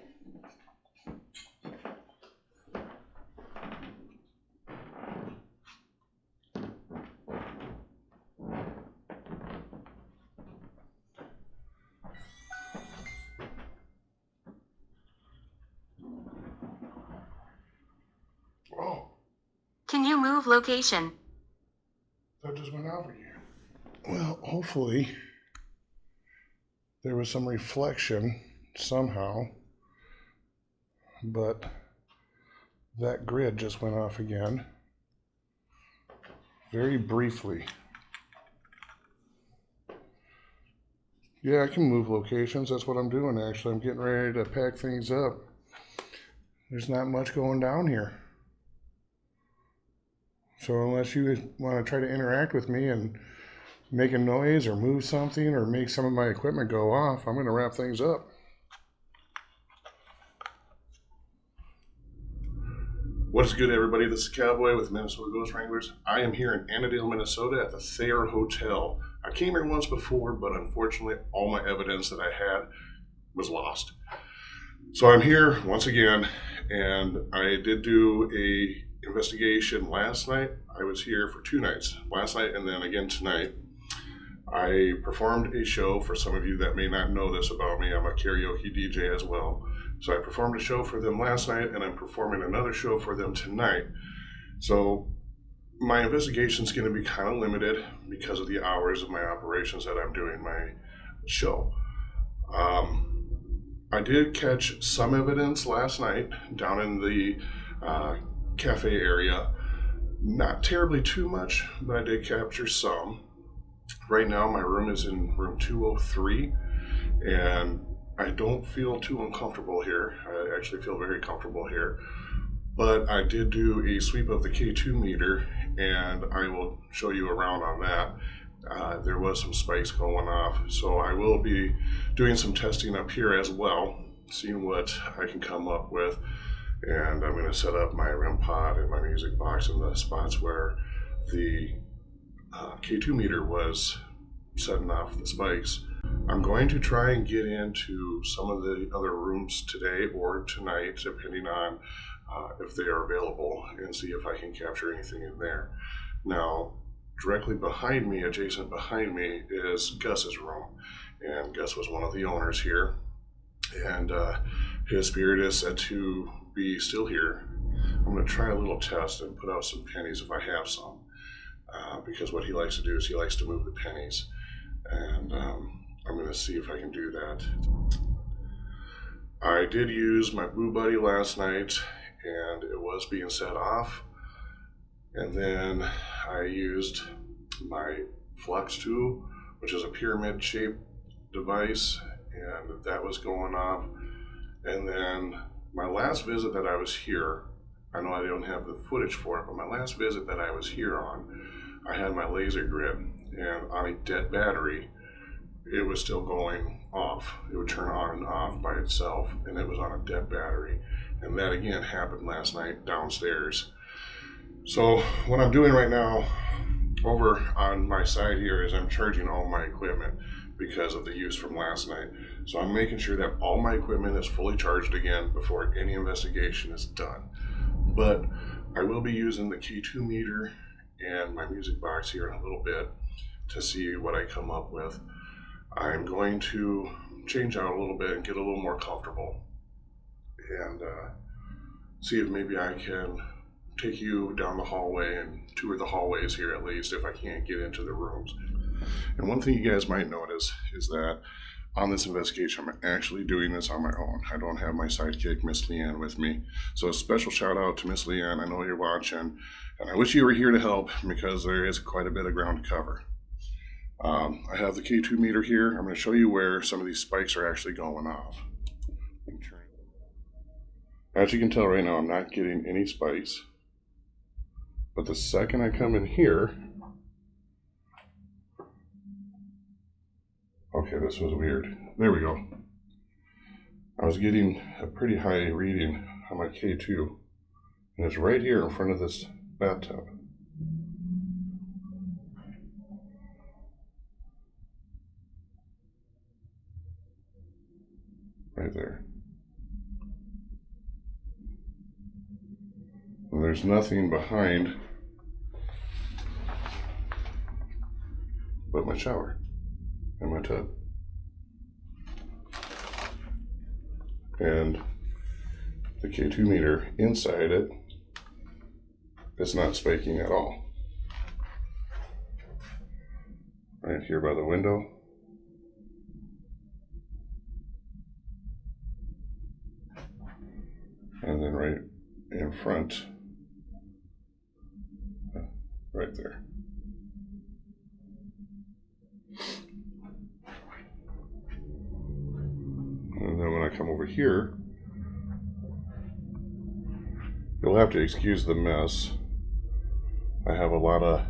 Oh, Can you move location? that just went over you. Well, hopefully there was some reflection somehow, but that grid just went off again. Very briefly. Yeah, I can move locations. That's what I'm doing actually. I'm getting ready to pack things up. There's not much going down here. So unless you want to try to interact with me and make a noise or move something or make some of my equipment go off, I'm going to wrap things up. What's good, everybody? This is Cowboy with Minnesota Ghost Wranglers. I am here in Annadale, Minnesota at the Thayer Hotel. I came here once before, but unfortunately all my evidence that I had was lost. So I'm here once again, and I did do a investigation last night. I was here for 2 nights, last night and then again tonight. I performed a show. For some of you that may not know this about me, I'm a karaoke DJ as well. So I performed a show for them last night, and I'm performing another show for them tonight. So my investigation is going to be kind of limited because of the hours of my operations that I'm doing my show. I did catch some evidence last night down in the cafe area. Not terribly too much, but I did capture some. Right now my room is in room 203, and I don't feel too uncomfortable here. I actually feel very comfortable here. But I did do a sweep of the K2 meter, and I will show you around on that. There was some spikes going off, so I will be doing some testing up here as well, seeing what I can come up with. And I'm going to set up my REM pod and my music box in the spots where the K2 meter was setting off the spikes. I'm going to try and get into some of the other rooms today or tonight, depending on if they are available, and see if I can capture anything in there. Now, directly behind me, adjacent behind me, is Gus's room. And Gus was one of the owners here. And his spirit is said to be still here. I'm going to try a little test and put out some pennies if I have some. Because what he likes to do is he likes to move the pennies. And I'm going to see if I can do that. I did use my Boo Buddy last night, and it was being set off. And then I used my Flux tool, which is a pyramid shaped device, and that was going off. And then my last visit that I was here, I know I don't have the footage for it, but my last visit that I was here on, I had my laser grid, and on a dead battery, it was still going off. It would turn on and off by itself, and it was on a dead battery. And that again happened last night downstairs. So what I'm doing right now over on my side here is I'm charging all my equipment because of the use from last night. So I'm making sure that all my equipment is fully charged again before any investigation is done. But I will be using the K2 meter and my music box here in a little bit to see what I come up with. I'm going to change out a little bit and get a little more comfortable and see if maybe I can take you down the hallway and tour the hallways here, at least if I can't get into the rooms. And one thing you guys might notice is that on this investigation, I'm actually doing this on my own. I don't have my sidekick, Miss Leanne, with me. So a special shout out to Miss Leanne. I know you're watching, and I wish you were here to help because there is quite a bit of ground to cover. I have the K2 meter here. I'm going to show you where some of these spikes are actually going off. As you can tell right now, I'm not getting any spikes. But the second I come in here, okay, this was weird. There we go. I was getting a pretty high reading on my K2, and it's right here in front of this bathtub. Right there. And there's nothing behind but my shower and my tub. And the K2 meter inside it is not spiking at all. Right here by the window. And then right in front, right there. And then when I come over here, you'll have to excuse the mess. I have a lot of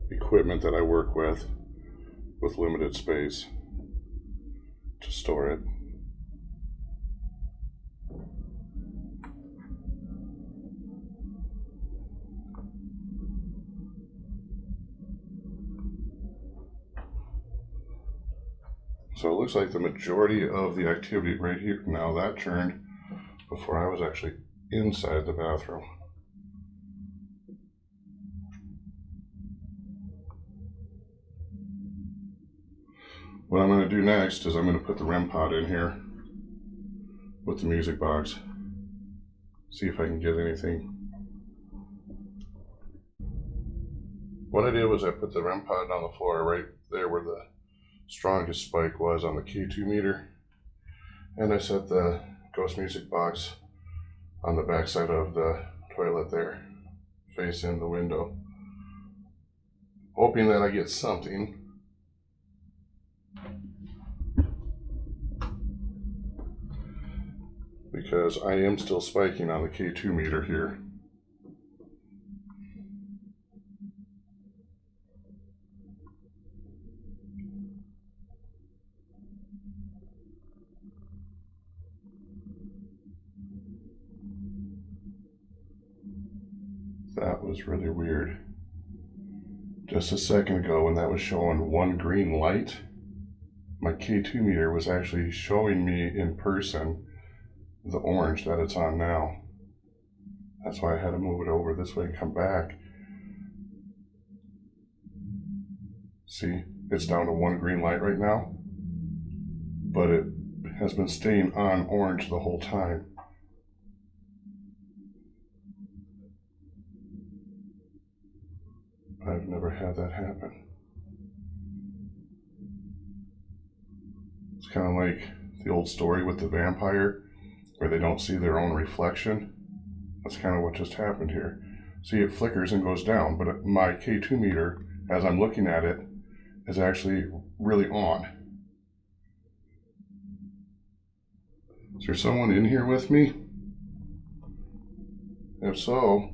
equipment that I work with limited space to store it. So it looks like the majority of the activity right here, now that turned before I was actually inside the bathroom. What I'm going to do next is I'm going to put the REM pod in here with the music box. See if I can get anything. What I did was I put the REM pod on the floor right there where the strongest spike was on the K2 meter, and I set the ghost music box on the back side of the toilet there, facing the window, hoping that I get something. Because I am still spiking on the K2 meter here. That was really weird. Just a second ago when that was showing one green light, my K2 meter was actually showing me in person the orange that it's on now. That's why I had to move it over this way and come back. See, it's down to one green light right now, but it has been staying on orange the whole time. I've never had that happen. It's kind of like the old story with the vampire where they don't see their own reflection. That's kind of what just happened here. See, it flickers and goes down, but my K2 meter, as I'm looking at it, is actually really on. Is there someone in here with me? If so,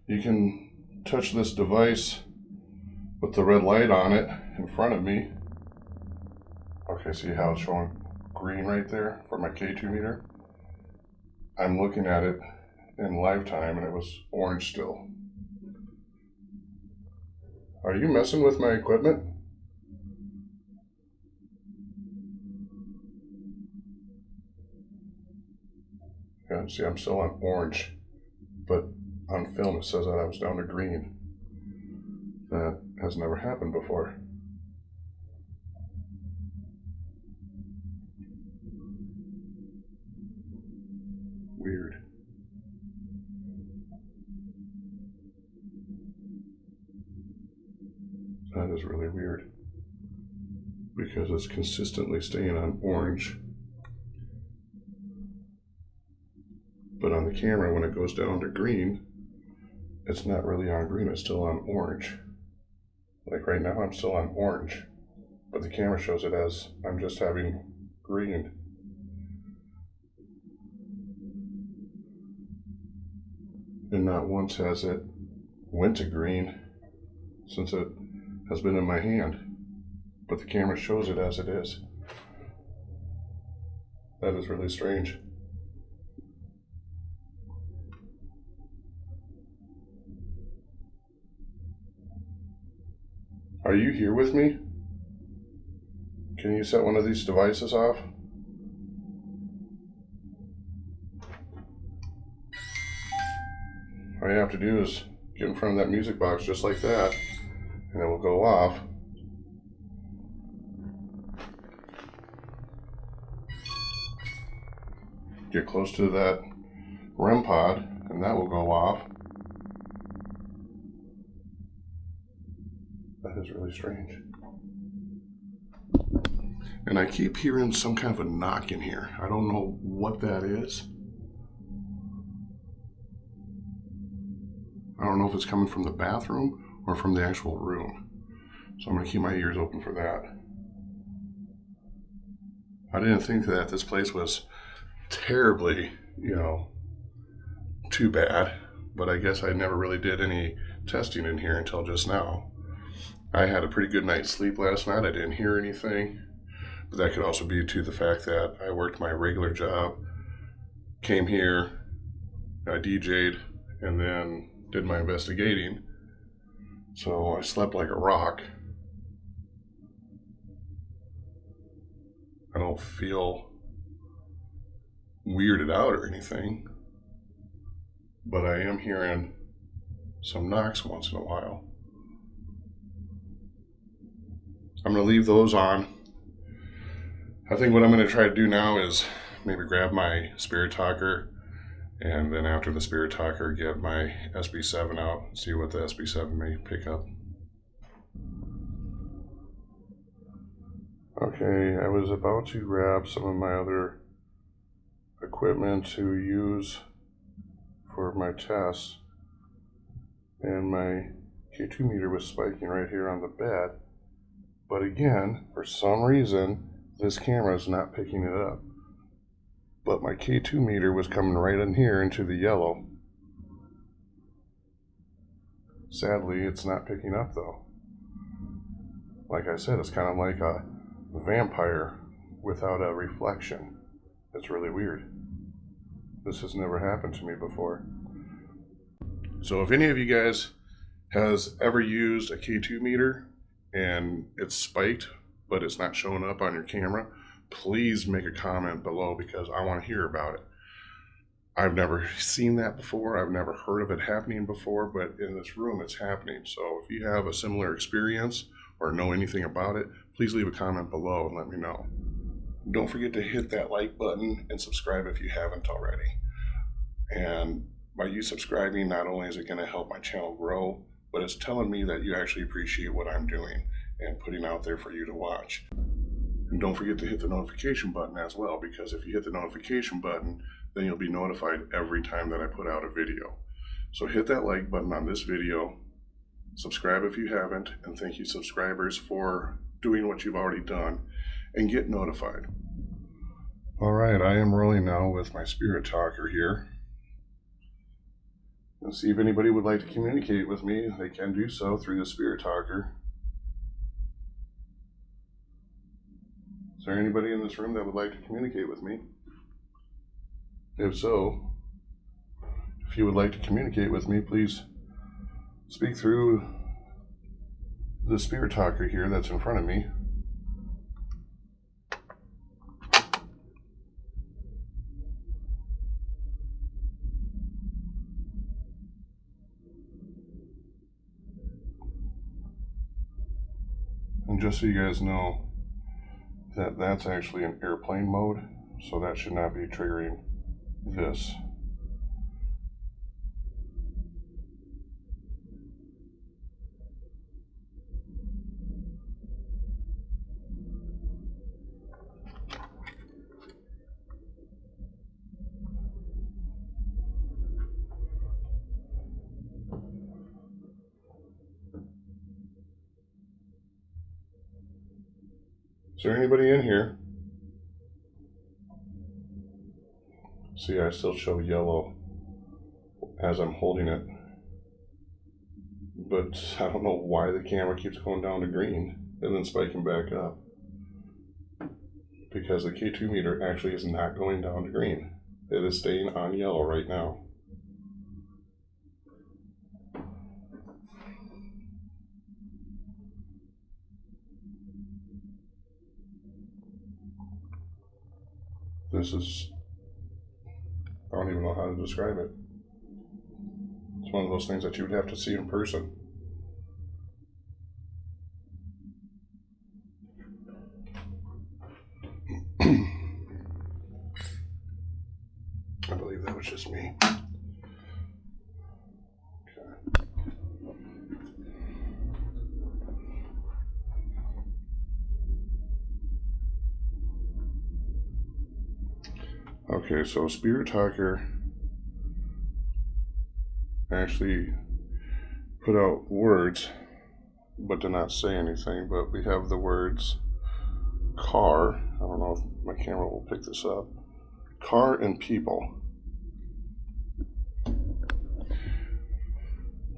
you can touch this device with the red light on it in front of me. Okay, see how it's showing green right there for my K2 meter? I'm looking at it in lifetime and it was orange still. Are you messing with my equipment? Yeah, see, I'm still on orange, but on film it says that I was down to green. That has never happened before. Weird. That is really weird, because it's consistently staying on orange. But on the camera, when it goes down to green, it's not really on green, it's still on orange. Like right now, I'm still on orange, but the camera shows it as I'm just having green. And not once has it went to green since it has been in my hand, but the camera shows it as it is. That is really strange. Are you here with me? Can you set one of these devices off? All you have to do is get in front of that music box just like that, and it will go off. Get close to that REM pod, and that will go off. That is really strange. And I keep hearing some kind of a knock in here. I don't know what that is. I don't know if it's coming from the bathroom or from the actual room. So I'm going to keep my ears open for that. I didn't think that this place was terribly, too bad. But I guess I never really did any testing in here until just now. I had a pretty good night's sleep last night. I didn't hear anything. But that could also be to the fact that I worked my regular job, came here, I DJ'd, and then did my investigating. So I slept like a rock. I don't feel weirded out or anything, but I am hearing some knocks once in a while. I'm going to leave those on. I think what I'm going to try to do now is maybe grab my Spirit Talker, and then after the Spirit Talker, get my SB7 out, see what the SB7 may pick up. Okay, I was about to grab some of my other equipment to use for my tests, and my K2 meter was spiking right here on the bed. But again, for some reason, this camera is not picking it up. But my K2 meter was coming right in here into the yellow. Sadly, it's not picking up though. Like I said, it's kind of like a vampire without a reflection. It's really weird. This has never happened to me before. So if any of you guys has ever used a K2 meter and it's spiked, but it's not showing up on your camera, please make a comment below because I want to hear about it. I've never seen that before. I've never heard of it happening before, but in this room it's happening. So if you have a similar experience or know anything about it, please leave a comment below and let me know. Don't forget to hit that like button and subscribe if you haven't already. And by you subscribing, not only is it going to help my channel grow, but it's telling me that you actually appreciate what I'm doing and putting out there for you to watch. And don't forget to hit the notification button as well, because if you hit the notification button, then you'll be notified every time that I put out a video. So hit that like button on this video, subscribe if you haven't, and thank you subscribers for doing what you've already done, and get notified. All right, I am rolling now with my spirit talker here. Let's see if anybody would like to communicate with me. They can do so through the spirit talker. Is there anybody in this room that would like to communicate with me? If so, if you would like to communicate with me, please speak through the spirit talker here that's in front of me. And just so you guys know, that's actually in airplane mode, so that should not be triggering this. Is there anybody in here? See, I still show yellow as I'm holding it, but I don't know why the camera keeps going down to green and then spiking back up, because the K2 meter actually is not going down to green. It is staying on yellow right now. This is, I don't even know how to describe it. It's one of those things that you would have to see in person. I believe that was just me. Okay, so Spirit Talker actually put out words, but did not say anything. But we have the words car. I don't know if my camera will pick this up. Car and people.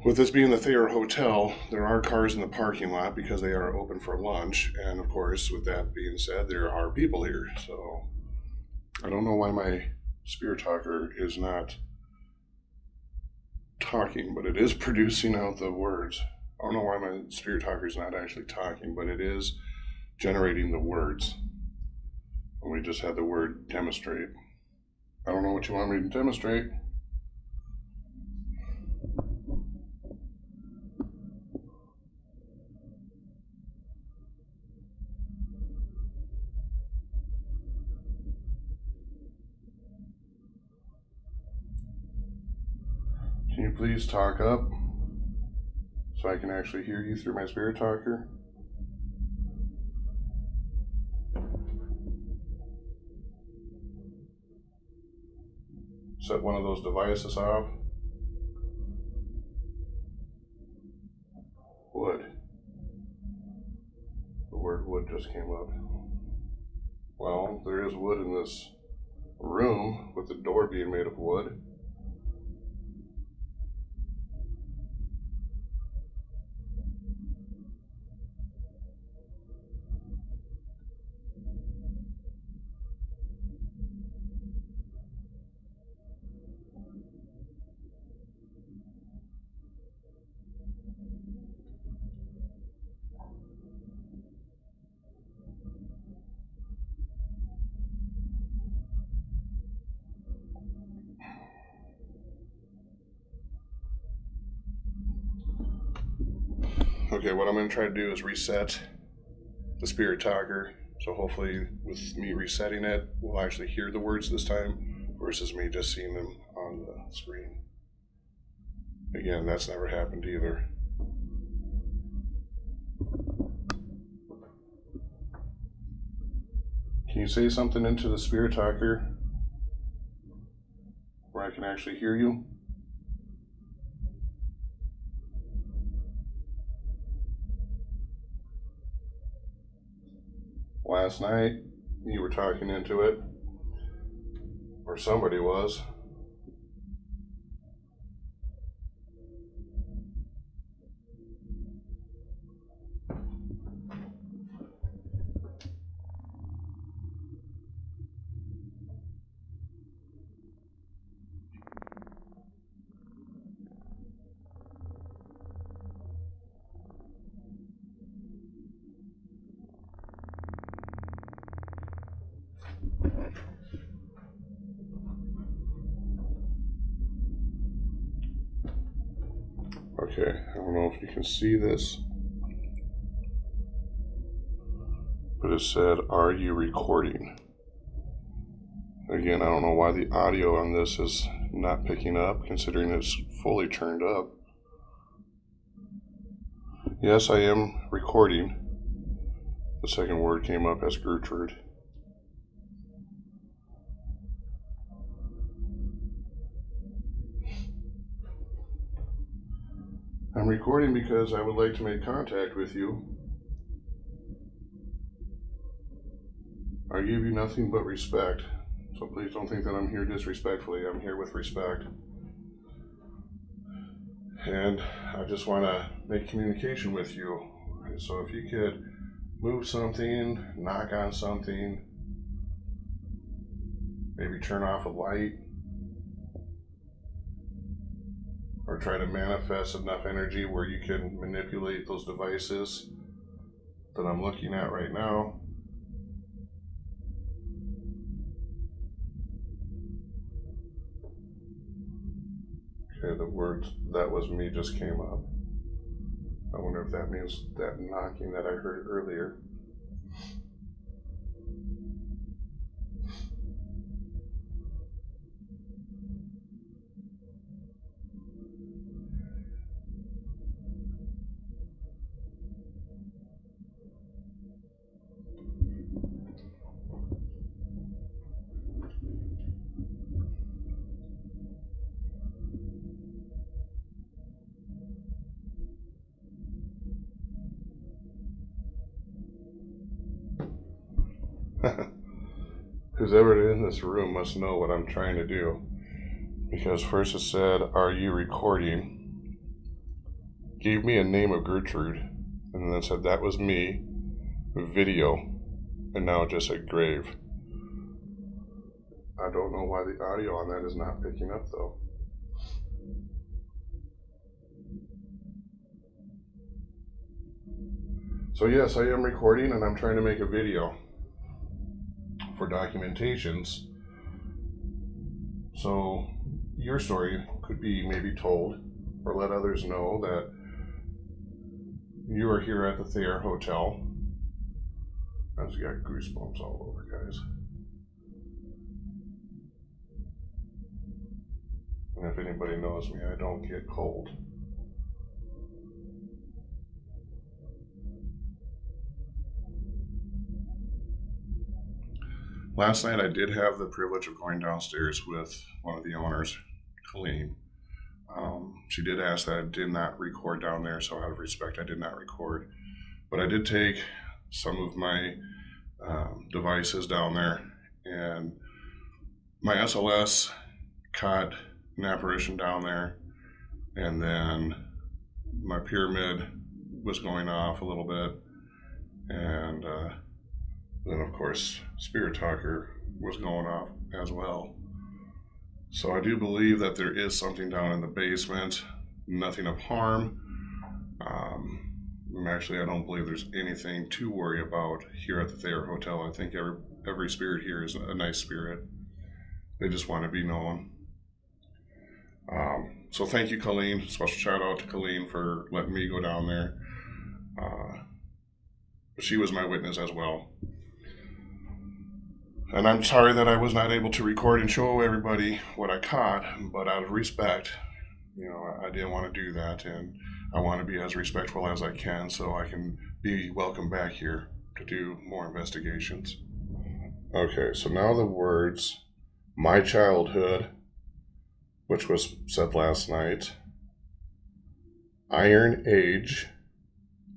With this being the Thayer Hotel, there are cars in the parking lot because they are open for lunch. And of course, with that being said, there are people here. So I don't know why my Spirit Talker is not talking, but it is producing out the words. I don't know why my Spirit Talker is not actually talking, but it is generating the words. And we just had the word demonstrate. I don't know what you want me to demonstrate. Can you please talk up so I can actually hear you through my Spirit Talker? Set one of those devices off. Wood. The word wood just came up. Well, there is wood in this room with the door being made of wood. Okay, what I'm going to try to do is reset the Spirit Talker. So hopefully with me resetting it, we'll actually hear the words this time versus me just seeing them on the screen. Again, that's never happened either. Can you say something into the Spirit Talker where I can actually hear you? Last night, you were talking into it, Or somebody was. Okay, I don't know if you can see this, but it said, "Are you recording?" Again, I don't know why the audio on this is not picking up, considering it's fully turned up. Yes, I am recording. The second word came up as Gertrude. I'm recording because I would like to make contact with you. I give you nothing but respect, so please don't think that I'm here disrespectfully. I'm here with respect. And I just want to make communication with you. So if you could move something, knock on something, maybe turn off a light, or try to manifest enough energy where you can manipulate those devices that I'm looking at right now. Okay, the words "that was me" just came up. I wonder if that means that knocking that I heard earlier. Who's ever in this room must know what I'm trying to do. Because first it said, "Are you recording?" Gave me a name of Gertrude, and then it said that was me, video, and now it just said grave. I don't know why the audio on that is not picking up though. So yes, I am recording and I'm trying to make a video for documentations. So your story could be maybe told or let others know that you are here at the Thayer Hotel. I just got goosebumps all over, guys. And if anybody knows me, I don't get cold. Last night I did have the privilege of going downstairs with one of the owners, Colleen. She did ask that I did not record down there, so out of respect I did not record. But I did take some of my devices down there, and my SLS caught an apparition down there, and then my pyramid was going off a little bit, and then of course Spirit Talker was going off as well. So I do believe that there is something down in the basement, nothing of harm. Actually, I don't believe there's anything to worry about here at the Thayer Hotel. I think every spirit here is a nice spirit. They just want to be known. So thank you, Colleen. Special shout out to Colleen for letting me go down there. She was my witness as well. And I'm sorry that I was not able to record and show everybody what I caught, but out of respect, I didn't want to do that, and I want to be as respectful as I can so I can be welcome back here to do more investigations. Okay, so now the words "my childhood," which was said last night, "Iron Age,"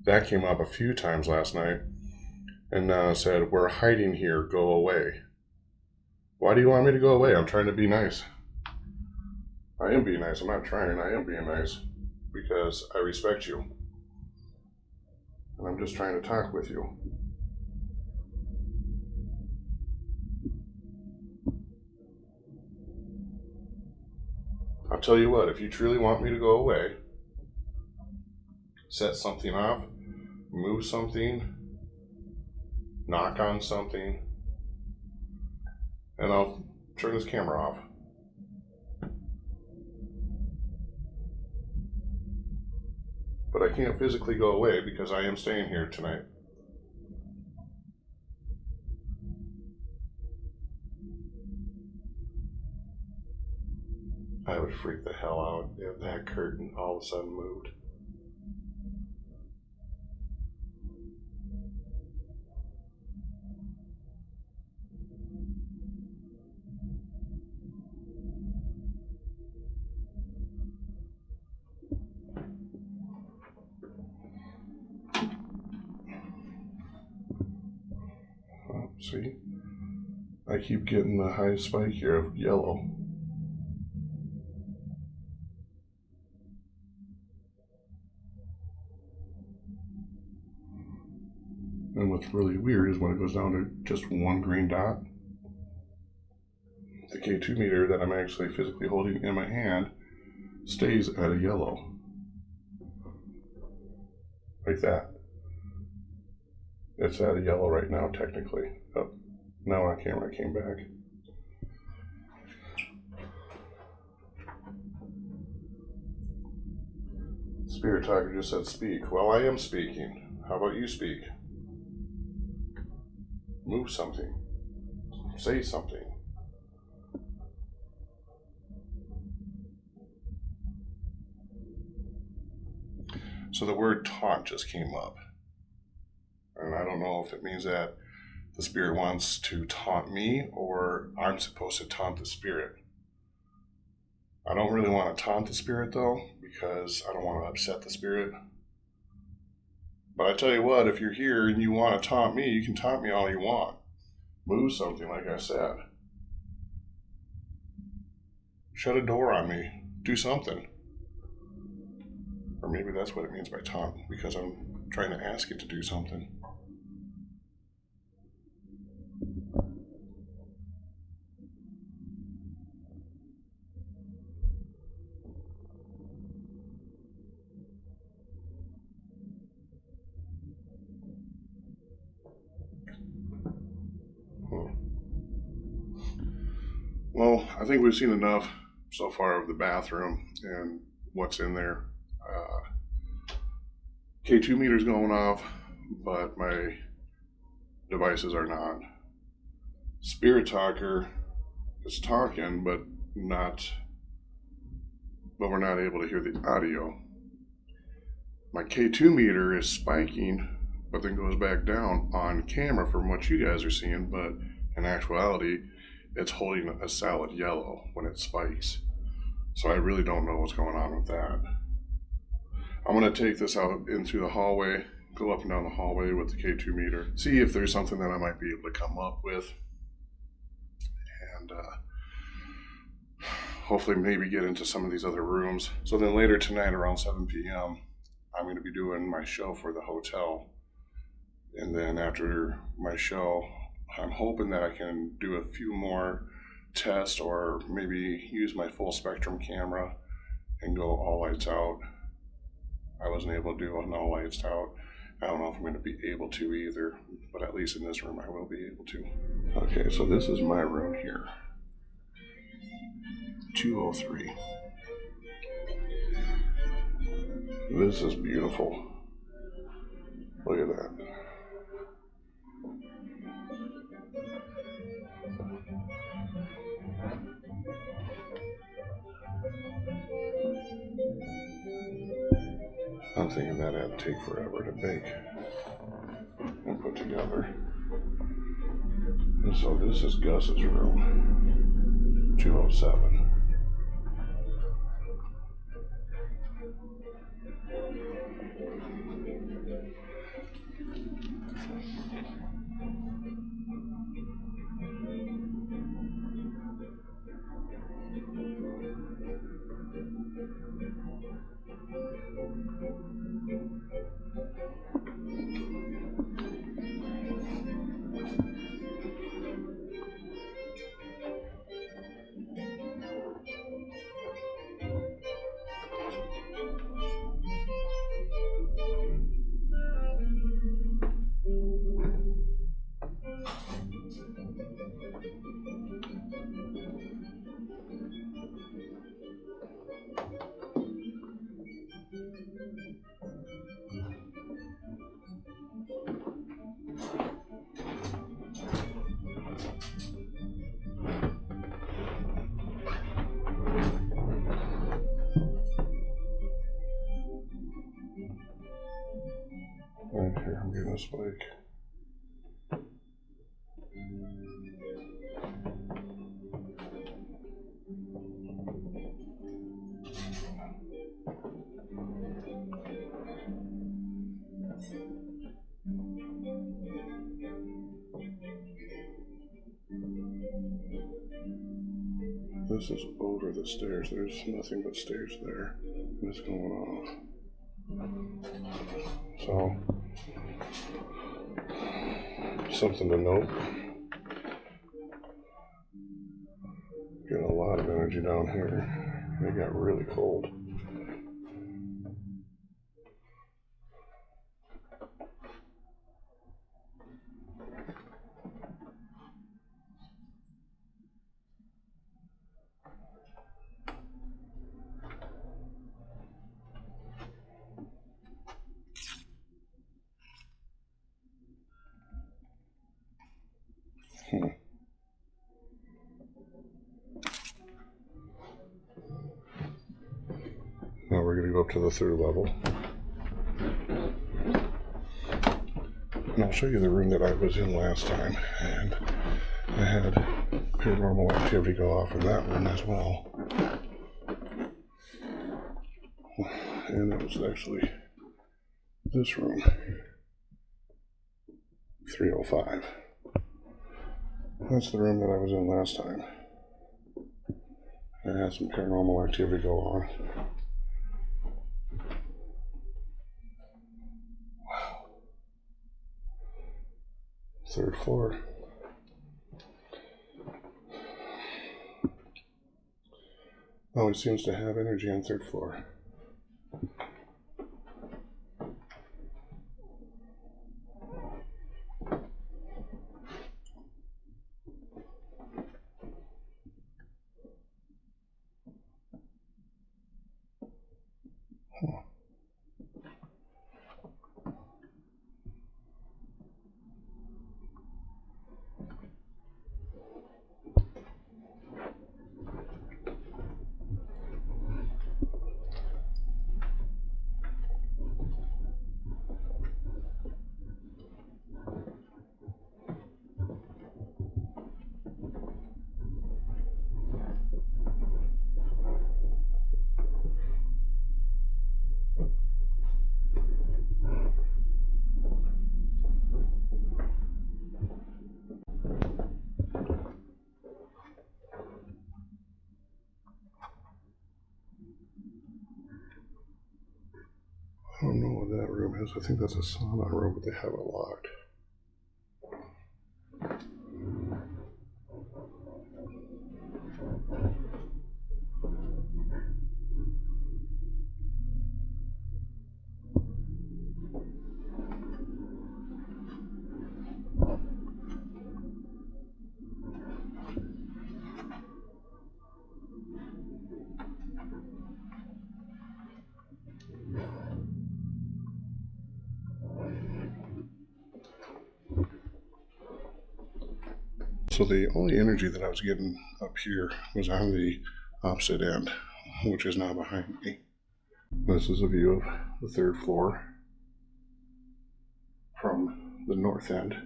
that came up a few times last night, and now it said, "we're hiding here, go away." Why do you want me to go away? I'm trying to be nice. I am being nice. I'm not trying. I am being nice because I respect you. And I'm just trying to talk with you. I'll tell you what, if you truly want me to go away, set something off, move something, knock on something, and I'll turn this camera off. But I can't physically go away because I am staying here tonight. I would freak the hell out if that curtain all of a sudden moved. Oh, see? I keep getting the high spike here of yellow. And what's really weird is when it goes down to just one green dot, the K2 meter that I'm actually physically holding in my hand stays at a yellow. Like that. It's at a yellow right now, technically. Oh, now on camera it came back. Spirit Talker just said speak. Well, I am speaking. How about you speak? Move something. Say something. So the word taunt just came up. And I don't know if it means that the spirit wants to taunt me or I'm supposed to taunt the spirit. I don't really want to taunt the spirit though, because I don't want to upset the spirit. But I tell you what, if you're here and you want to taunt me, you can taunt me all you want. Move something, like I said. Shut a door on me. Do something. Or maybe that's what it means by taunt, because I'm trying to ask it to do something. Well, I think we've seen enough so far of the bathroom and what's in there. K2 meter's going off, but my devices are not. Spirit Talker is talking, but we're not able to hear the audio. My K2 meter is spiking, but then goes back down on camera from what you guys are seeing, but in actuality, it's holding a solid yellow when it spikes. So I really don't know what's going on with that. I'm going to take this out into the hallway, go up and down the hallway with the K2 meter, see if there's something that I might be able to come up with, and hopefully maybe get into some of these other rooms. So then later tonight around 7 p.m., I'm going to be doing my show for the hotel. And then after my show, I'm hoping that I can do a few more tests or maybe use my full spectrum camera and go all lights out. I wasn't able to do an all lights out. I don't know if I'm going to be able to either, but at least in this room I will be able to. Okay, so this is my room here. 203. This is beautiful. Look at that. I'm thinking that had to take forever to bake and put together. And so this is Gus's room, 207. Right here, I'm getting a spike. This is over the stairs. There's nothing but stairs there. And it's going off. So, something to note. Getting a lot of energy down here. It got really cold. Now we're going to go up to the third level. And I'll show you the room that I was in last time. And I had paranormal activity go off in that room as well. And it was actually this room, 305. That's the room that I was in last time. I had some paranormal activity go on. Wow. Third floor. Always seems to have energy on third floor. I don't know what that room is. I think that's a sauna room, but they have it locked. So the only energy that I was getting up here was on the opposite end, which is now behind me. This is a view of the third floor from the north end.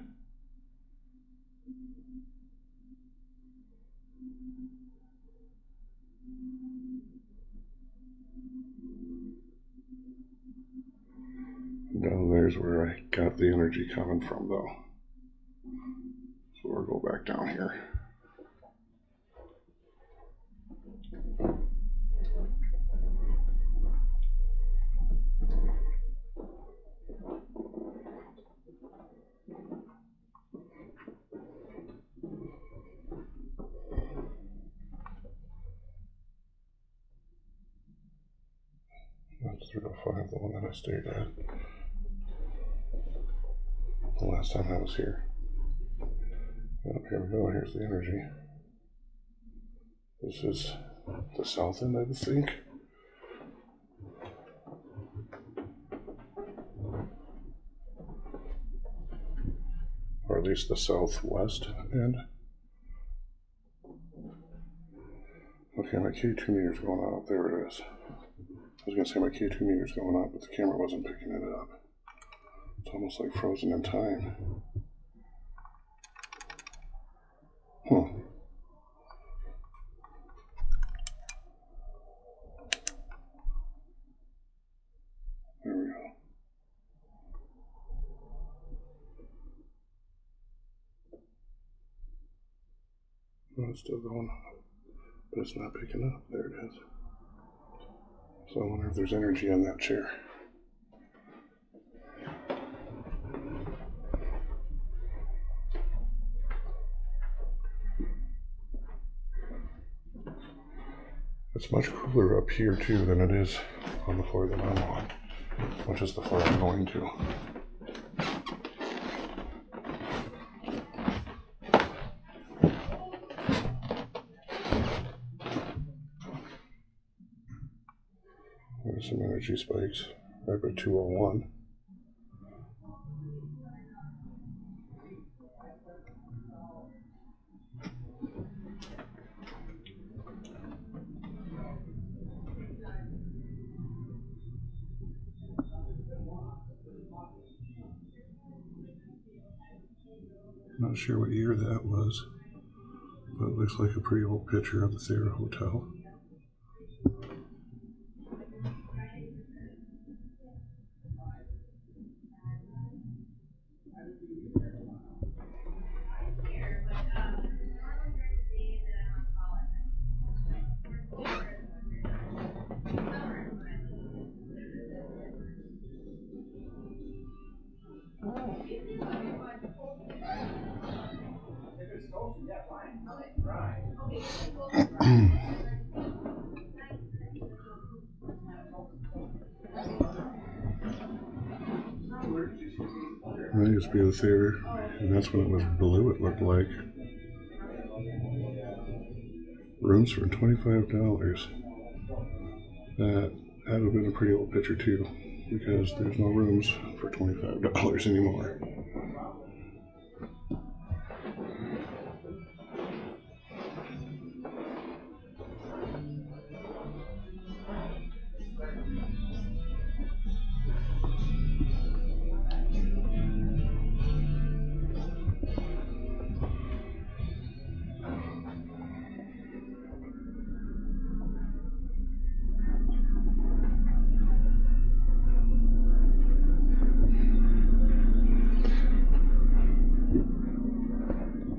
Down there's where I got the energy coming from, though. So we'll go back down here. 305, the one that I stayed at the last time I was here. Oh, here we go. Here's the energy. This is the south end, I think. Or at least the southwest end. Okay, my K2 meter's going up. There it is. I was going to say my K2 meter's going up, but the camera wasn't picking it up. It's almost like frozen in time. Huh. There we go. Oh, it's still going up, but it's not picking up. There it is. So I wonder if there's energy on that chair. It's much cooler up here too than it is on the floor that I'm on, which is the floor I'm going to. There's some energy spikes right by 201. Not sure what year that was, but it looks like a pretty old picture of the Thayer Hotel. That used to be the theater, and that's when it was blue, it looked like. Rooms for $25. That would have been a pretty old picture too, because there's no rooms for $25 anymore.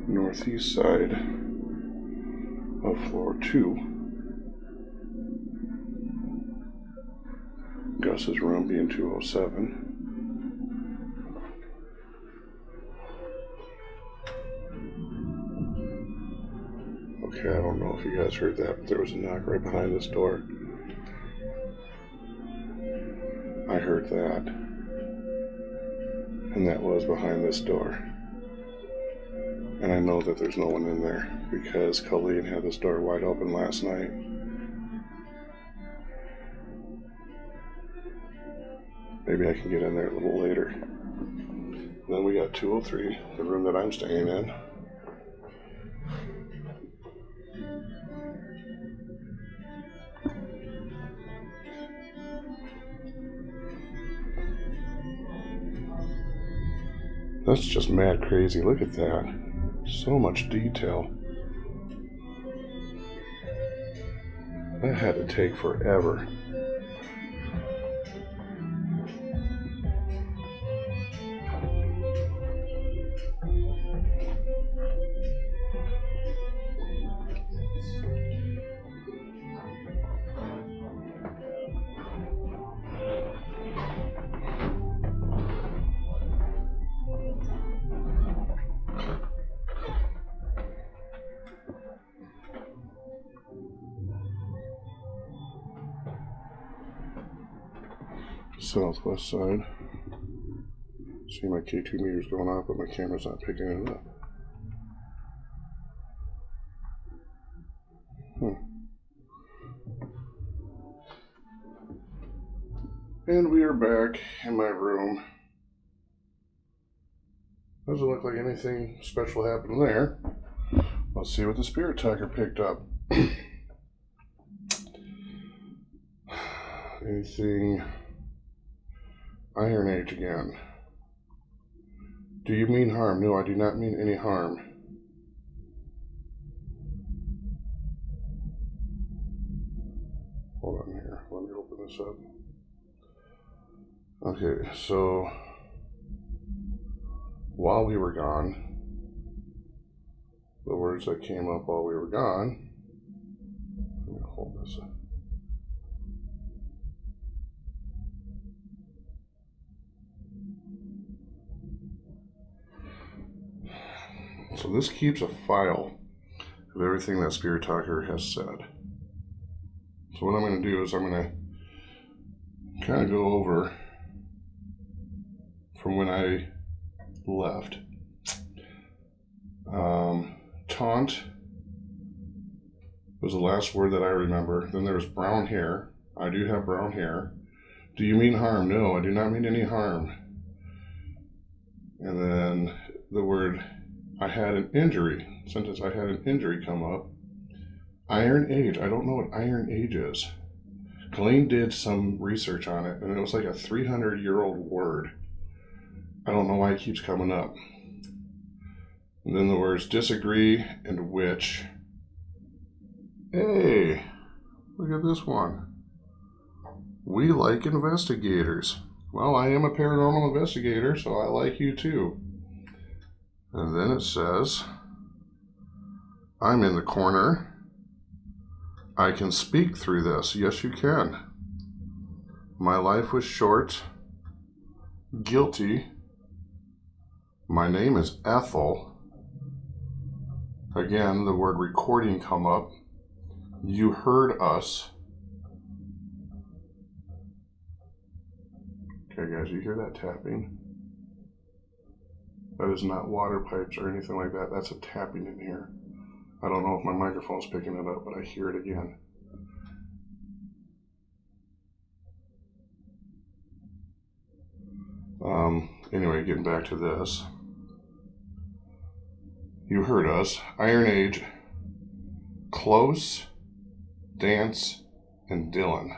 Northeast side of floor 2. Gus's room being 207. Okay, I don't know if you guys heard that, but there was a knock right behind this door. I heard that. And that was behind this door. And I know that there's no one in there because Colleen had this door wide open last night. Maybe I can get in there a little later. And then we got 203, the room that I'm staying in. That's just mad crazy. Look at that. So much detail. That had to take forever. southwest side. See my K2 meter's going off, but my camera's not picking it up. And we are back in my room. Doesn't look like anything special happened there. Let's see what the spirit talker picked up. Anything? Iron Age again. Do you mean harm? No, I do not mean any harm. Hold on here. Let me open this up. Okay, so while we were gone, the words that came up while we were gone, let me hold this up. So this keeps a file of everything that Spirit Talker has said. So what I'm going to do is I'm going to kind of go over from when I left. Taunt was the last word that I remember. Then there was brown hair. I do have brown hair. Do you mean harm? No, I do not mean any harm. And then the word I had an injury. Sentence I had an injury come up. Iron Age. I don't know what Iron Age is. Colleen did some research on it, and it was like a 300-year-old word. I don't know why it keeps coming up. And then the words disagree and witch. Hey, look at this one. We like investigators. Well, I am a paranormal investigator, so I like you too. And then it says, I'm in the corner. I can speak through this. Yes, you can. My life was short. Guilty. My name is Ethel. Again, the word recording come up. You heard us. Okay, guys, you hear that tapping? That is not water pipes or anything like that. That's a tapping in here. I don't know if my microphone's picking it up, but I hear it again. Anyway, getting back to this. You heard us. Iron Age, Close, Dance, and Dylan.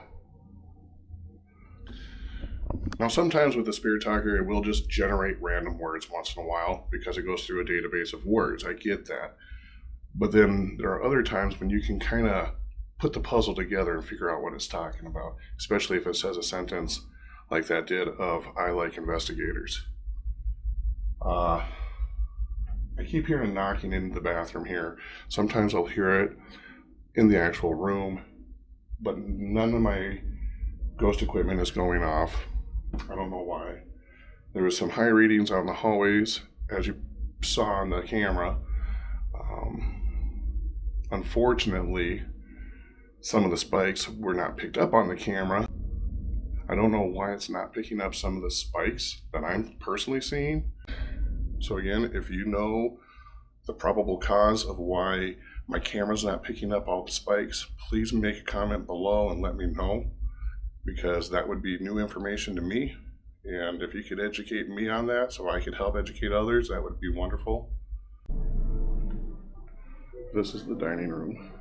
Now, sometimes with the Spirit Talker, it will just generate random words once in a while because it goes through a database of words. I get that. But then there are other times when you can kind of put the puzzle together and figure out what it's talking about, especially if it says a sentence like that did of I like investigators. I keep hearing knocking into the bathroom here. Sometimes I'll hear it in the actual room, but none of my ghost equipment is going off. I don't know why. There was some high readings out in the hallways, as you saw on the camera. Unfortunately, some of the spikes were not picked up on the camera. I don't know why it's not picking up some of the spikes that I'm personally seeing. So again, if you know the probable cause of why my camera's not picking up all the spikes, please make a comment below and let me know, because that would be new information to me. And if you could educate me on that so I could help educate others, that would be wonderful. This is the dining room.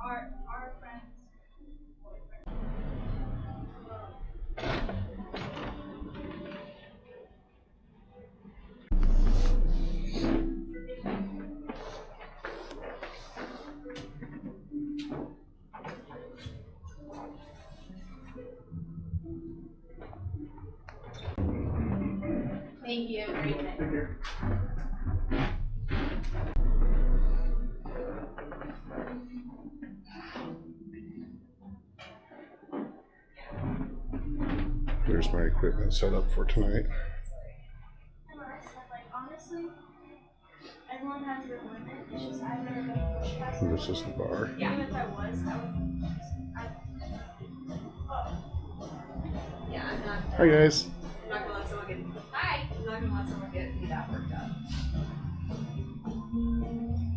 Our friends. Thank you. Great day. There's my equipment set up for tonight. Honestly, everyone has their limit. It's just I've never been pushed past it. This is the bar. Yeah. Even if I was, I would. Yeah, I'm not. Hi guys. I'm not gonna let someone get. Hi. I'm not gonna let someone get me that worked up.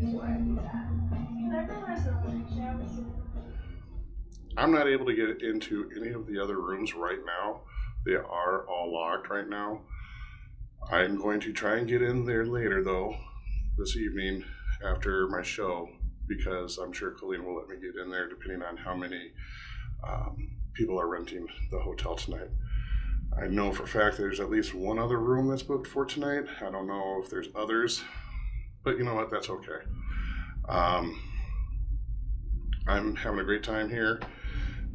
That's why I do that. Everyone has their limit. I'm not able to get into any of the other rooms right now. They are all locked right now. I'm going to try and get in there later though, this evening after my show, because I'm sure Colleen will let me get in there depending on how many people are renting the hotel tonight. I know for a fact there's at least one other room that's booked for tonight. I don't know if there's others, but you know what, that's okay. I'm having a great time here.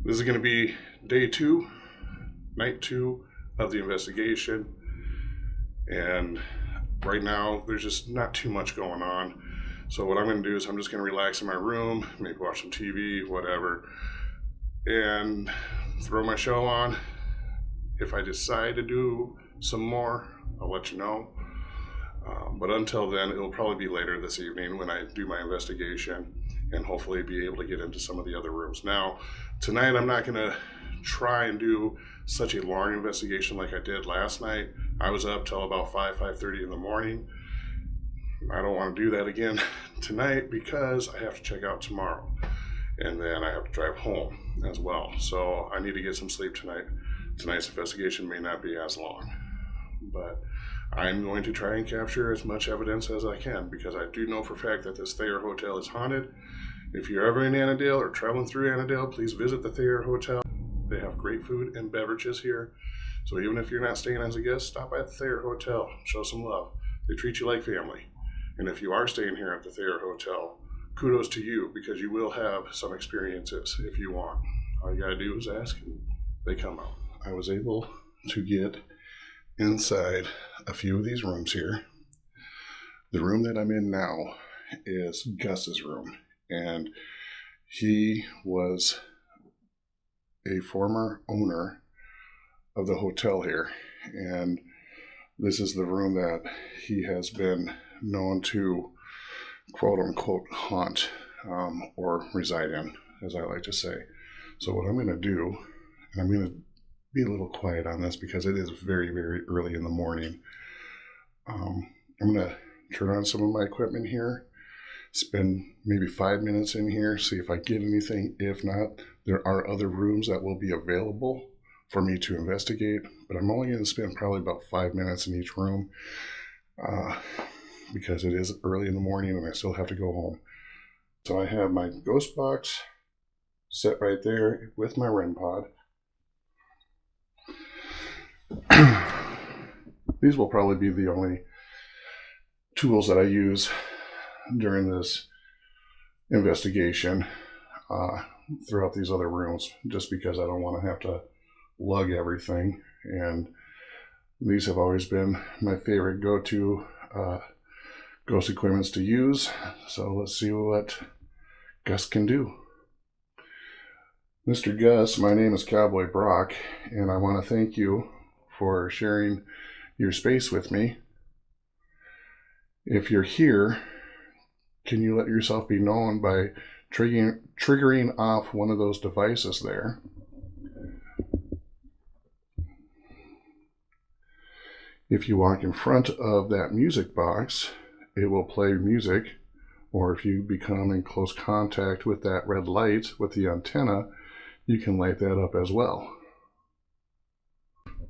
This is going to be day 2, night 2 of the investigation. And right now, there's just not too much going on. So what I'm going to do is I'm just going to relax in my room, maybe watch some TV, whatever, and throw my show on. If I decide to do some more, I'll let you know. But until then, it'll probably be later this evening when I do my investigation and hopefully be able to get into some of the other rooms. Now, tonight I'm not going to try and do such a long investigation like I did last night. I was up till about 5:30 in the morning. I don't want to do that again tonight because I have to check out tomorrow. And then I have to drive home as well. So I need to get some sleep tonight. Tonight's investigation may not be as long. But I'm going to try and capture as much evidence as I can because I do know for a fact that this Thayer Hotel is haunted. If you're ever in Annadale or traveling through Annadale, please visit the Thayer Hotel. They have great food and beverages here. So even if you're not staying as a guest, stop by the Thayer Hotel. Show some love. They treat you like family. And if you are staying here at the Thayer Hotel, kudos to you because you will have some experiences if you want. All you gotta do is ask and they come out. I was able to get inside a few of these rooms here. The room that I'm in now is Gus's room, and he was a former owner of the hotel here, and this is the room that he has been known to quote unquote haunt or reside in, as I like to say. So what I'm going to do, and I'm going to be a little quiet on this because it is very, very early in the morning. I'm going to turn on some of my equipment here, spend maybe 5 minutes in here, see if I get anything. If not, there are other rooms that will be available for me to investigate, but I'm only going to spend probably about 5 minutes in each room because it is early in the morning and I still have to go home. So I have my ghost box set right there with my REM pod. These will probably be the only tools that I use during this investigation throughout these other rooms, just because I don't want to have to lug everything. And these have always been my favorite go-to ghost equipments to use. So let's see what Gus can do. Mr. Gus, my name is Cowboy Brock, and I want to thank you for sharing your space with me. If you're here, can you let yourself be known by triggering off one of those devices there? If you walk in front of that music box, it will play music, or if you become in close contact with that red light with the antenna, you can light that up as well.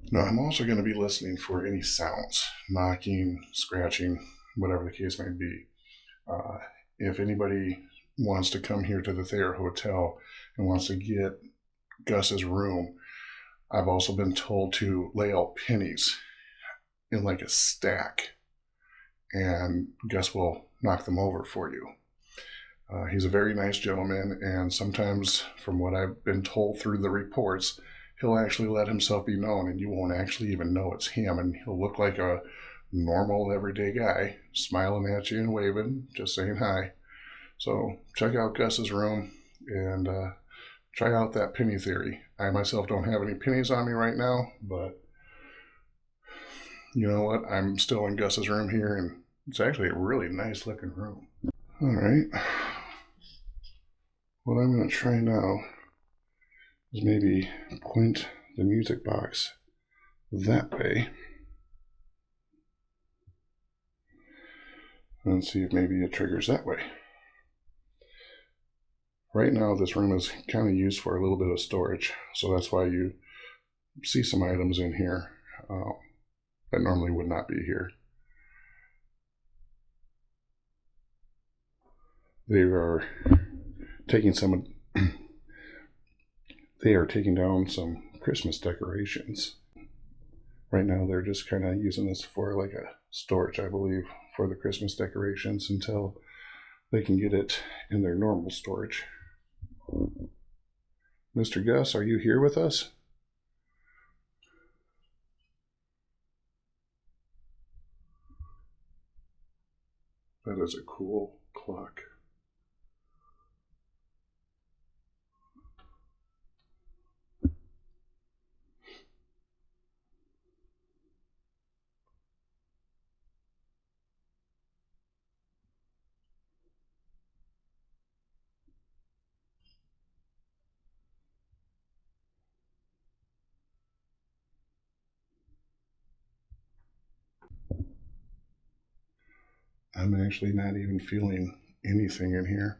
Now, I'm also going to be listening for any sounds, knocking, scratching, whatever the case may be. If anybody wants to come here to the Thayer Hotel and wants to get Gus's room, I've also been told to lay out pennies in like a stack, and Gus will knock them over for you. He's a very nice gentleman, and sometimes, from what I've been told through the reports, he'll actually let himself be known, and you won't actually even know it's him, and he'll look like a normal, everyday guy, smiling at you and waving, just saying hi. So check out Gus's room and try out that penny theory. I myself don't have any pennies on me right now, but you know what? I'm still in Gus's room here, and it's actually a really nice looking room. All right. What I'm going to try now is maybe point the music box that way and see if maybe it triggers that way. Right now, this room is kind of used for a little bit of storage, so that's why you see some items in here that normally would not be here. They are taking down some Christmas decorations. Right now, they're just kind of using this for like a storage, I believe, for the Christmas decorations until they can get it in their normal storage. Mr. Gus, are you here with us? That is a cool clock. I'm actually not even feeling anything in here.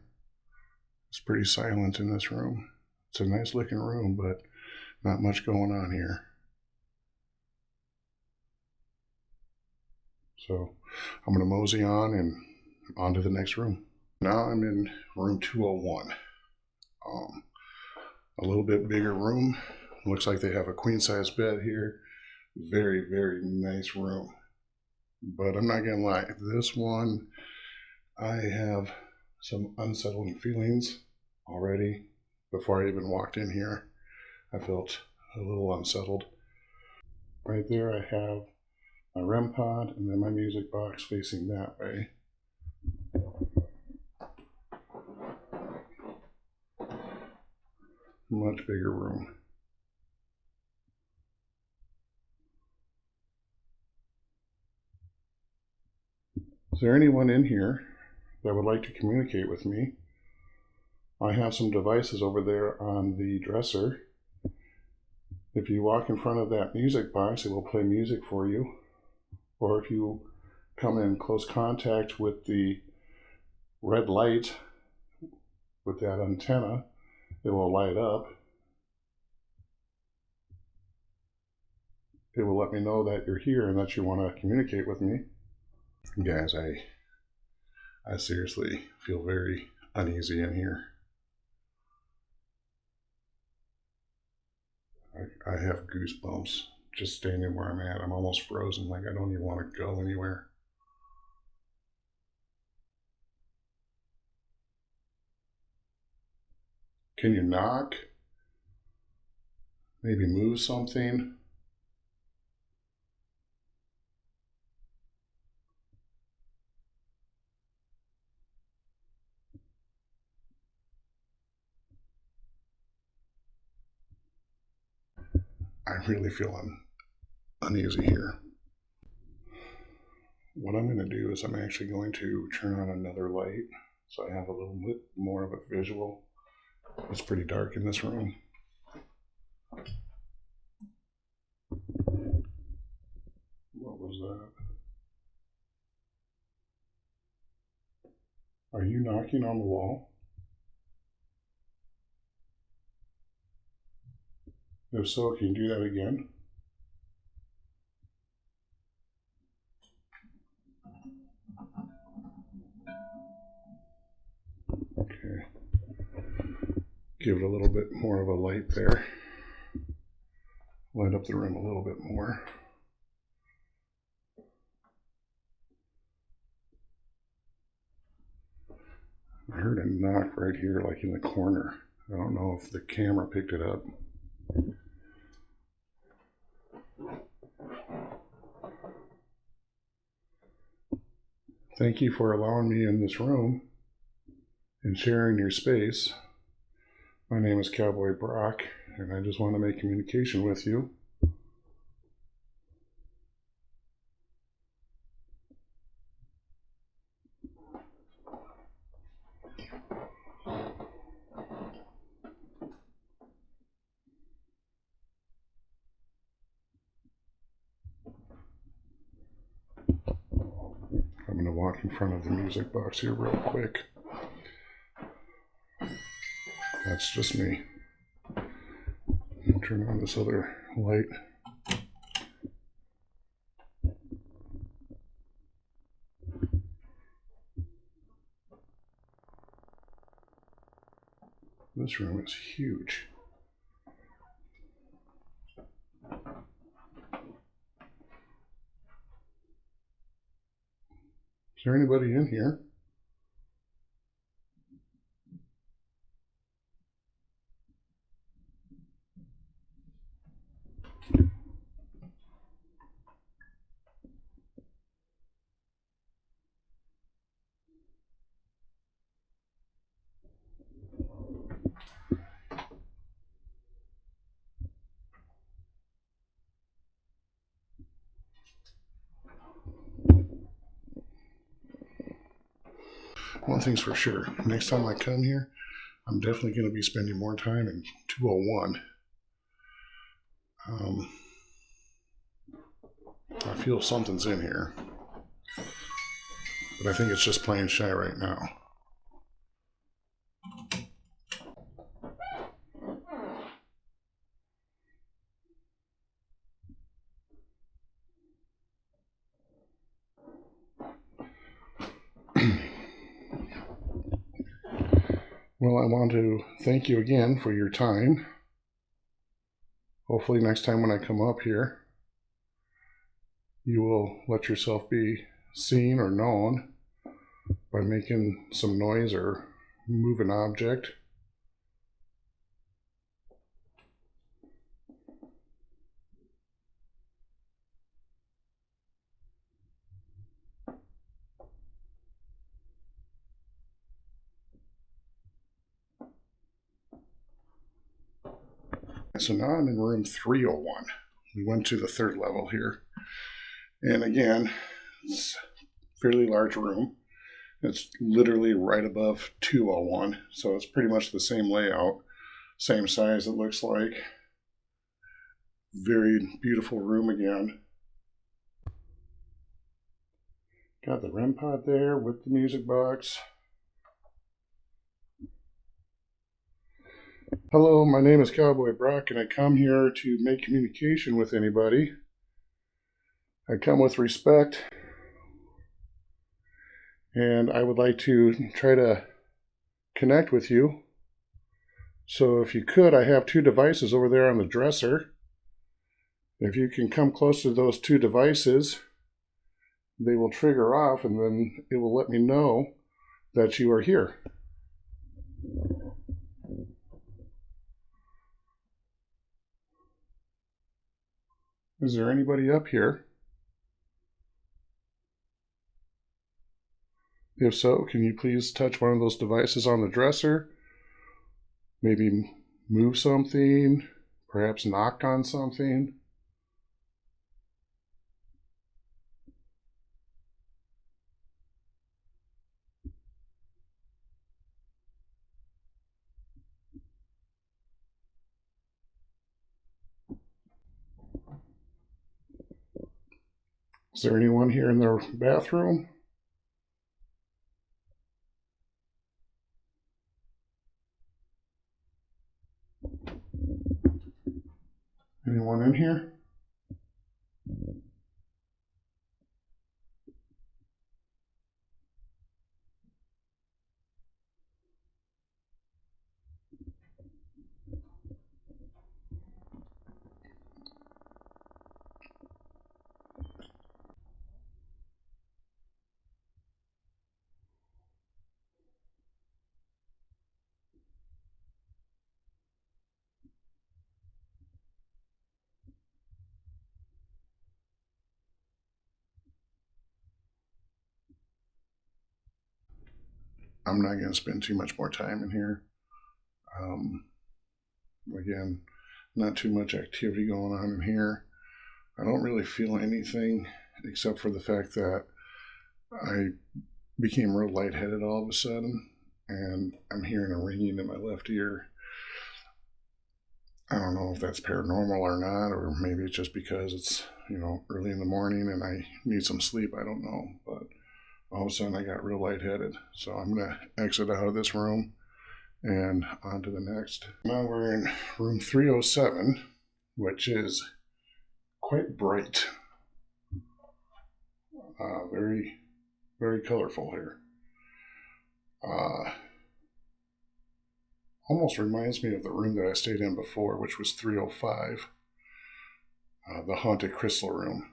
It's pretty silent in this room. It's a nice looking room, but not much going on here. So I'm going to mosey on and on to the next room. Now I'm in room 201. A little bit bigger room. Looks like they have a queen size bed here. Very, very nice room. But I'm not gonna lie, this one, I have some unsettling feelings already. Before I even walked in here, I felt a little unsettled. Right there I have my REM pod and then my music box facing that way. Much bigger room. Is there anyone in here that would like to communicate with me? I have some devices over there on the dresser. If you walk in front of that music box, it will play music for you. Or if you come in close contact with the red light with that antenna, it will light up. It will let me know that you're here and that you want to communicate with me. Guys, I seriously feel very uneasy in here. I have goosebumps just standing where I'm at. I'm almost frozen, like I don't even want to go anywhere. Can you knock? Maybe move something? I really feel uneasy here. What I'm going to do is I'm actually going to turn on another light so I have a little bit more of a visual. It's pretty dark in this room. What was that? Are you knocking on the wall? If so, can you do that again? Okay. Give it a little bit more of a light there. Light up the room a little bit more. I heard a knock right here, like in the corner. I don't know if the camera picked it up. Thank you for allowing me in this room and sharing your space. My name is Cowboy Brock, and I just want to make communication with you. I'm going to walk in front of the music box here real quick. That's just me. I'll turn on this other light. This room is huge. Is there anybody in here? One thing's for sure, next time I come here, I'm definitely going to be spending more time in 201. I feel something's in here, but I think it's just playing shy right now. Well, I want to thank you again for your time. Hopefully next time when I come up here, you will let yourself be seen or known by making some noise or move an object. So now I'm in room 301. We went to the third level here. And again, it's a fairly large room. It's literally right above 201. So it's pretty much the same layout, same size it looks like. Very beautiful room again. Got the REM pod there with the music box. Hello, my name is Cowboy Brock, and I come here to make communication with anybody. I come with respect, and I would like to try to connect with you. So if you could, I have two devices over there on the dresser. If you can come close to those two devices, they will trigger off, and then it will let me know that you are here. Is there anybody up here? If so, can you please touch one of those devices on the dresser? Maybe move something, perhaps knock on something. Is there anyone here in the bathroom? Anyone in here? I'm not going to spend too much more time in here. Again, not too much activity going on in here. I don't really feel anything except for the fact that I became real lightheaded all of a sudden, and I'm hearing a ringing in my left ear. I don't know if that's paranormal or not, or maybe it's just because it's, early in the morning and I need some sleep. I don't know, but all of a sudden I got real lightheaded. So I'm going to exit out of this room and on to the next. Now we're in room 307, which is quite bright. Very, very colorful here. Almost reminds me of the room that I stayed in before, which was 305, the haunted crystal room.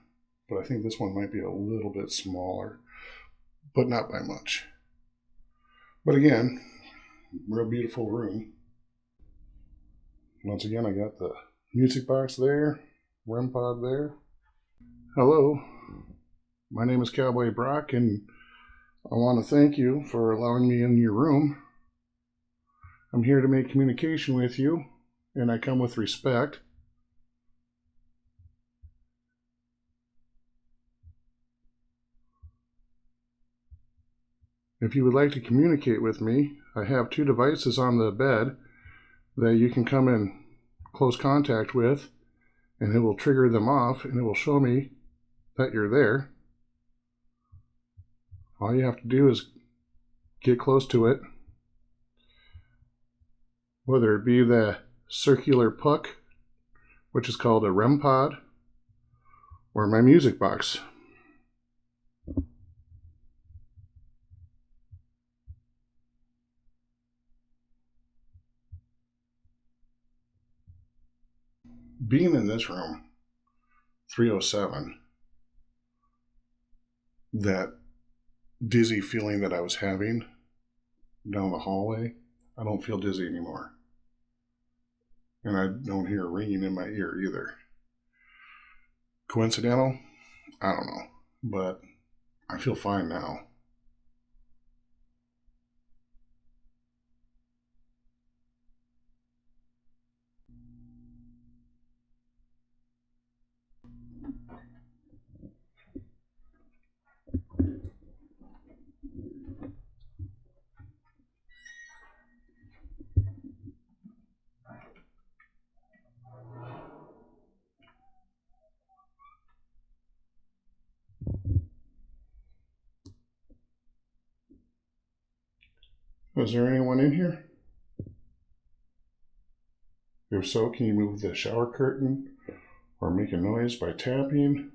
But I think this one might be a little bit smaller, but not by much. But again, real beautiful room. Once again, I got the music box there, REM pod there. Hello, my name is Cowboy Brock, and I want to thank you for allowing me in your room. I'm here to make communication with you, and I come with respect. If you would like to communicate with me, I have 2 devices on the bed that you can come in close contact with, and it will trigger them off, and it will show me that you're there. All you have to do is get close to it, whether it be the circular puck, which is called a REM pod, or my music box. Being in this room, 307, that dizzy feeling that I was having down the hallway, I don't feel dizzy anymore. And I don't hear a ringing in my ear either. Coincidental? I don't know, but I feel fine now. Is there anyone in here? If so, can you move the shower curtain or make a noise by tapping?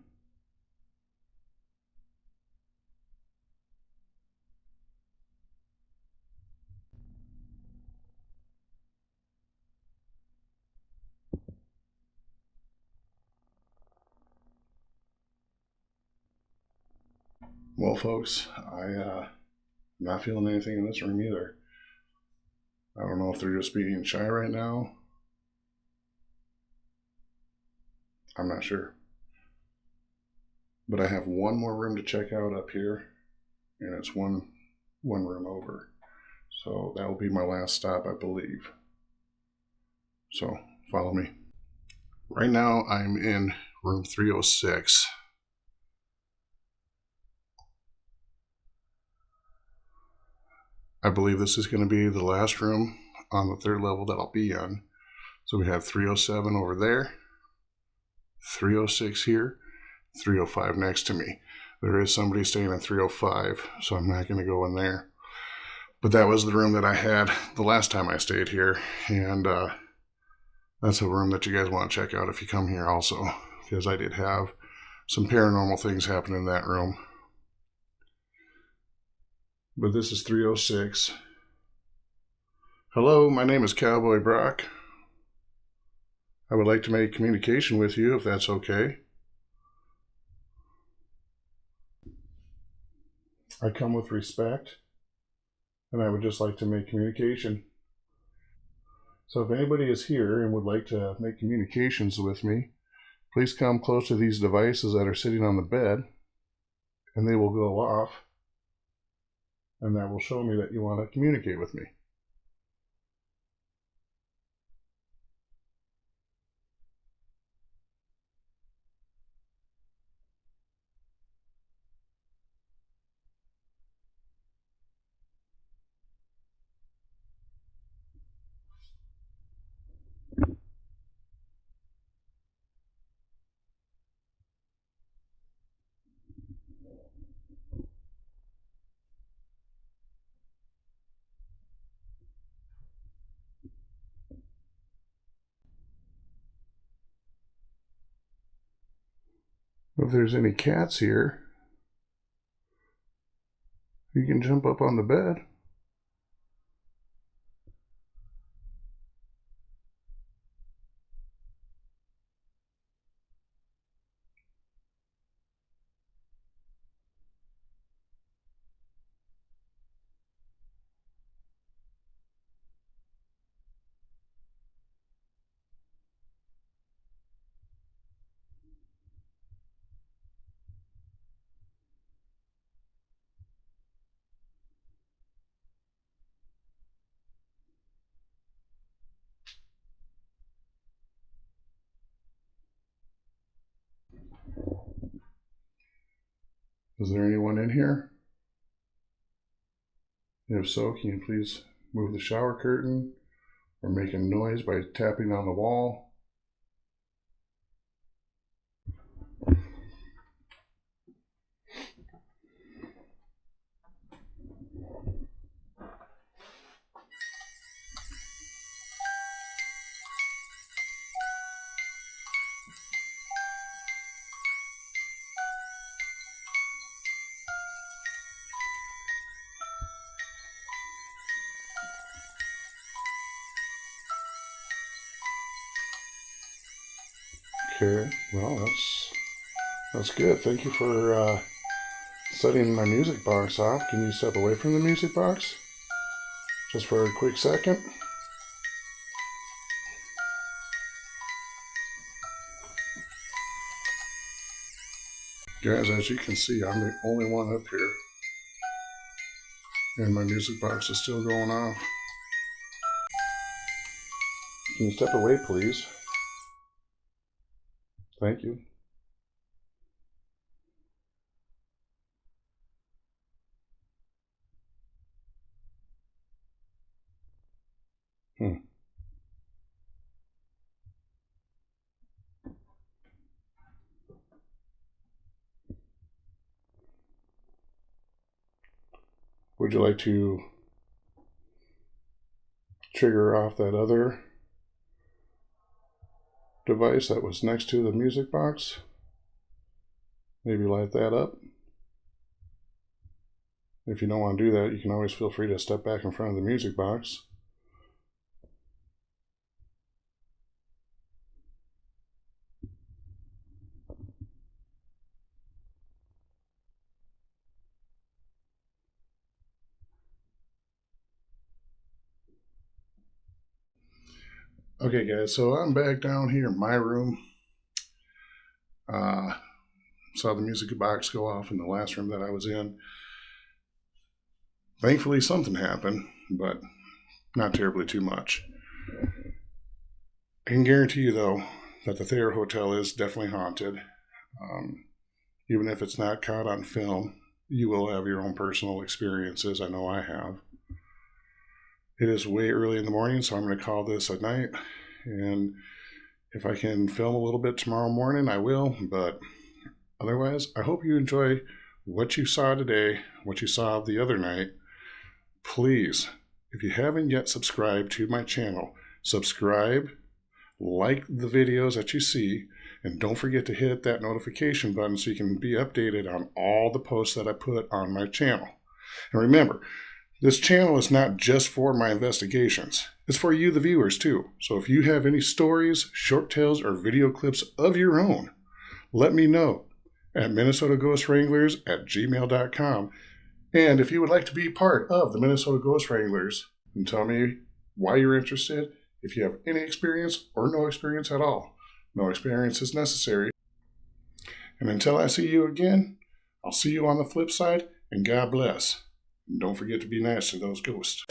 Well, folks, I'm not feeling anything in this room either. I don't know if they're just being shy right now. I'm not sure. But I have one more room to check out up here, and it's one room over. So that will be my last stop, I believe. So follow me. Right now I'm in room 306. I believe this is going to be the last room on the 3rd level that I'll be on. So we have 307 over there, 306 here, 305 next to me. There is somebody staying in 305, so I'm not going to go in there. But that was the room that I had the last time I stayed here, and that's a room that you guys want to check out if you come here also, because I did have some paranormal things happen in that room. But this is 306. Hello, my name is Cowboy Brock. I would like to make communication with you if that's okay. I come with respect, and I would just like to make communication. So if anybody is here and would like to make communications with me, please come close to these devices that are sitting on the bed, and they will go off, and that will show me that you want to communicate with me. If there's any cats here, you can jump up on the bed. Is there anyone in here? If so, can you please move the shower curtain or make a noise by tapping on the wall? Okay, well, that's good. Thank you for setting my music box off. Can you step away from the music box just for a quick second? Guys, as you can see, I'm the only one up here, and my music box is still going off. Can you step away, please? Thank you. Would you like to trigger off that other device that was next to the music box? Maybe light that up. If you don't want to do that, you can always feel free to step back in front of the music box. Okay guys, so I'm back down here in my room. Saw the music box go off in the last room that I was in. Thankfully something happened, but not terribly too much. I can guarantee you though that the Thayer Hotel is definitely haunted. Even if it's not caught on film, you will have your own personal experiences. I know I have. It is way early in the morning, so I'm going to call this a night. And if I can film a little bit tomorrow morning, I will. But otherwise, I hope you enjoy what you saw today, what you saw the other night. Please, if you haven't yet subscribed to my channel, subscribe, like the videos that you see, and don't forget to hit that notification button so you can be updated on all the posts that I put on my channel. And remember, this channel is not just for my investigations. It's for you, the viewers, too. So if you have any stories, short tales, or video clips of your own, let me know at minnesotaghostwranglers@gmail.com. And if you would like to be part of the Minnesota Ghost Wranglers and tell me why you're interested, if you have any experience or no experience at all, no experience is necessary. And until I see you again, I'll see you on the flip side, and God bless. And don't forget to be nice to those ghosts.